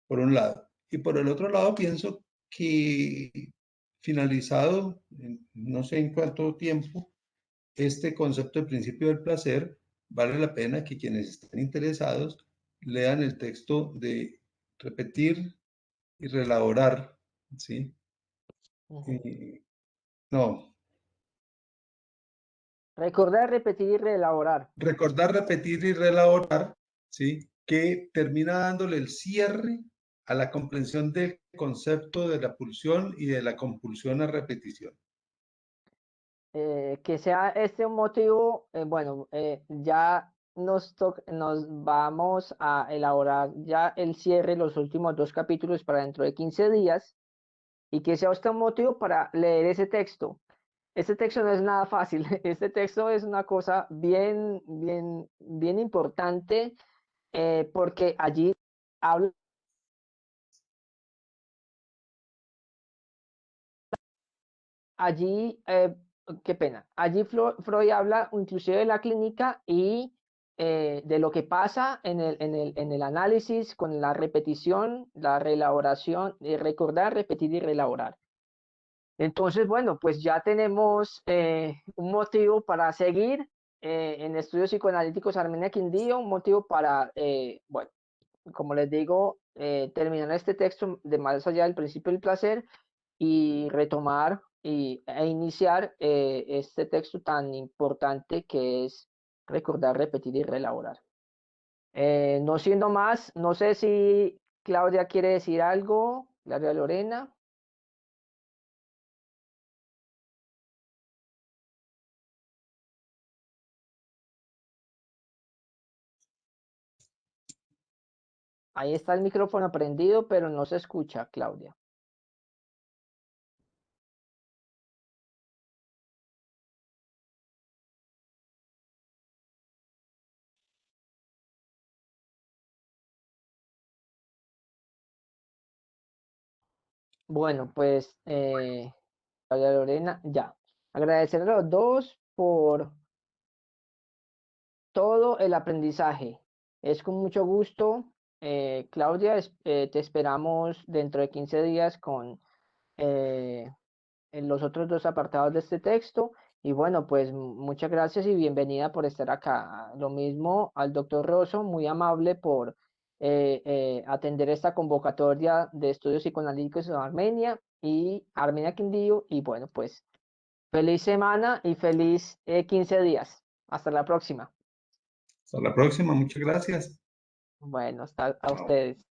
Por un lado. Y por el otro lado, pienso que finalizado, no sé en cuánto tiempo, este concepto del principio del placer, vale la pena que quienes estén interesados lean el texto de repetir y relaborar, ¿sí? No, Recordar, repetir y reelaborar. recordar, repetir y relaborar, ¿sí? Que termina dándole el cierre a la comprensión del concepto de la pulsión y de la compulsión a repetición. Que sea este un motivo, bueno, ya nos vamos a elaborar ya el cierre, los últimos 2 capítulos para dentro de 15 días, y que sea este un motivo para leer ese texto. Este texto no es nada fácil, este texto es una cosa bien, bien, bien importante, porque allí habla, allí, qué pena, allí Freud habla inclusive de la clínica y de lo que pasa en el análisis con la repetición, la reelaboración, recordar, repetir y reelaborar. Entonces, bueno, pues ya tenemos un motivo para seguir en estudios psicoanalíticos Armenia Quindío, un motivo para, bueno, como les digo, terminar este texto de Más allá del principio del placer y retomar e iniciar este texto tan importante que es recordar, repetir y reelaborar. No siendo más, no sé si Claudia quiere decir algo, Claudia Lorena. Ahí está el micrófono prendido, pero no se escucha, Claudia. Bueno, pues, Claudia Lorena, ya. Agradecer a los dos por todo el aprendizaje. Es con mucho gusto. Claudia, te esperamos dentro de 15 días con en los otros 2 apartados de este texto. Y bueno, pues muchas gracias y bienvenida por estar acá. Lo mismo al doctor Rosso, muy amable por atender esta convocatoria de estudios psicoanalíticos en Armenia y Armenia Quindío. Y bueno, pues Feliz semana y feliz 15 días. Hasta la próxima. Hasta la próxima, muchas gracias. Bueno, hasta a Chao. ustedes.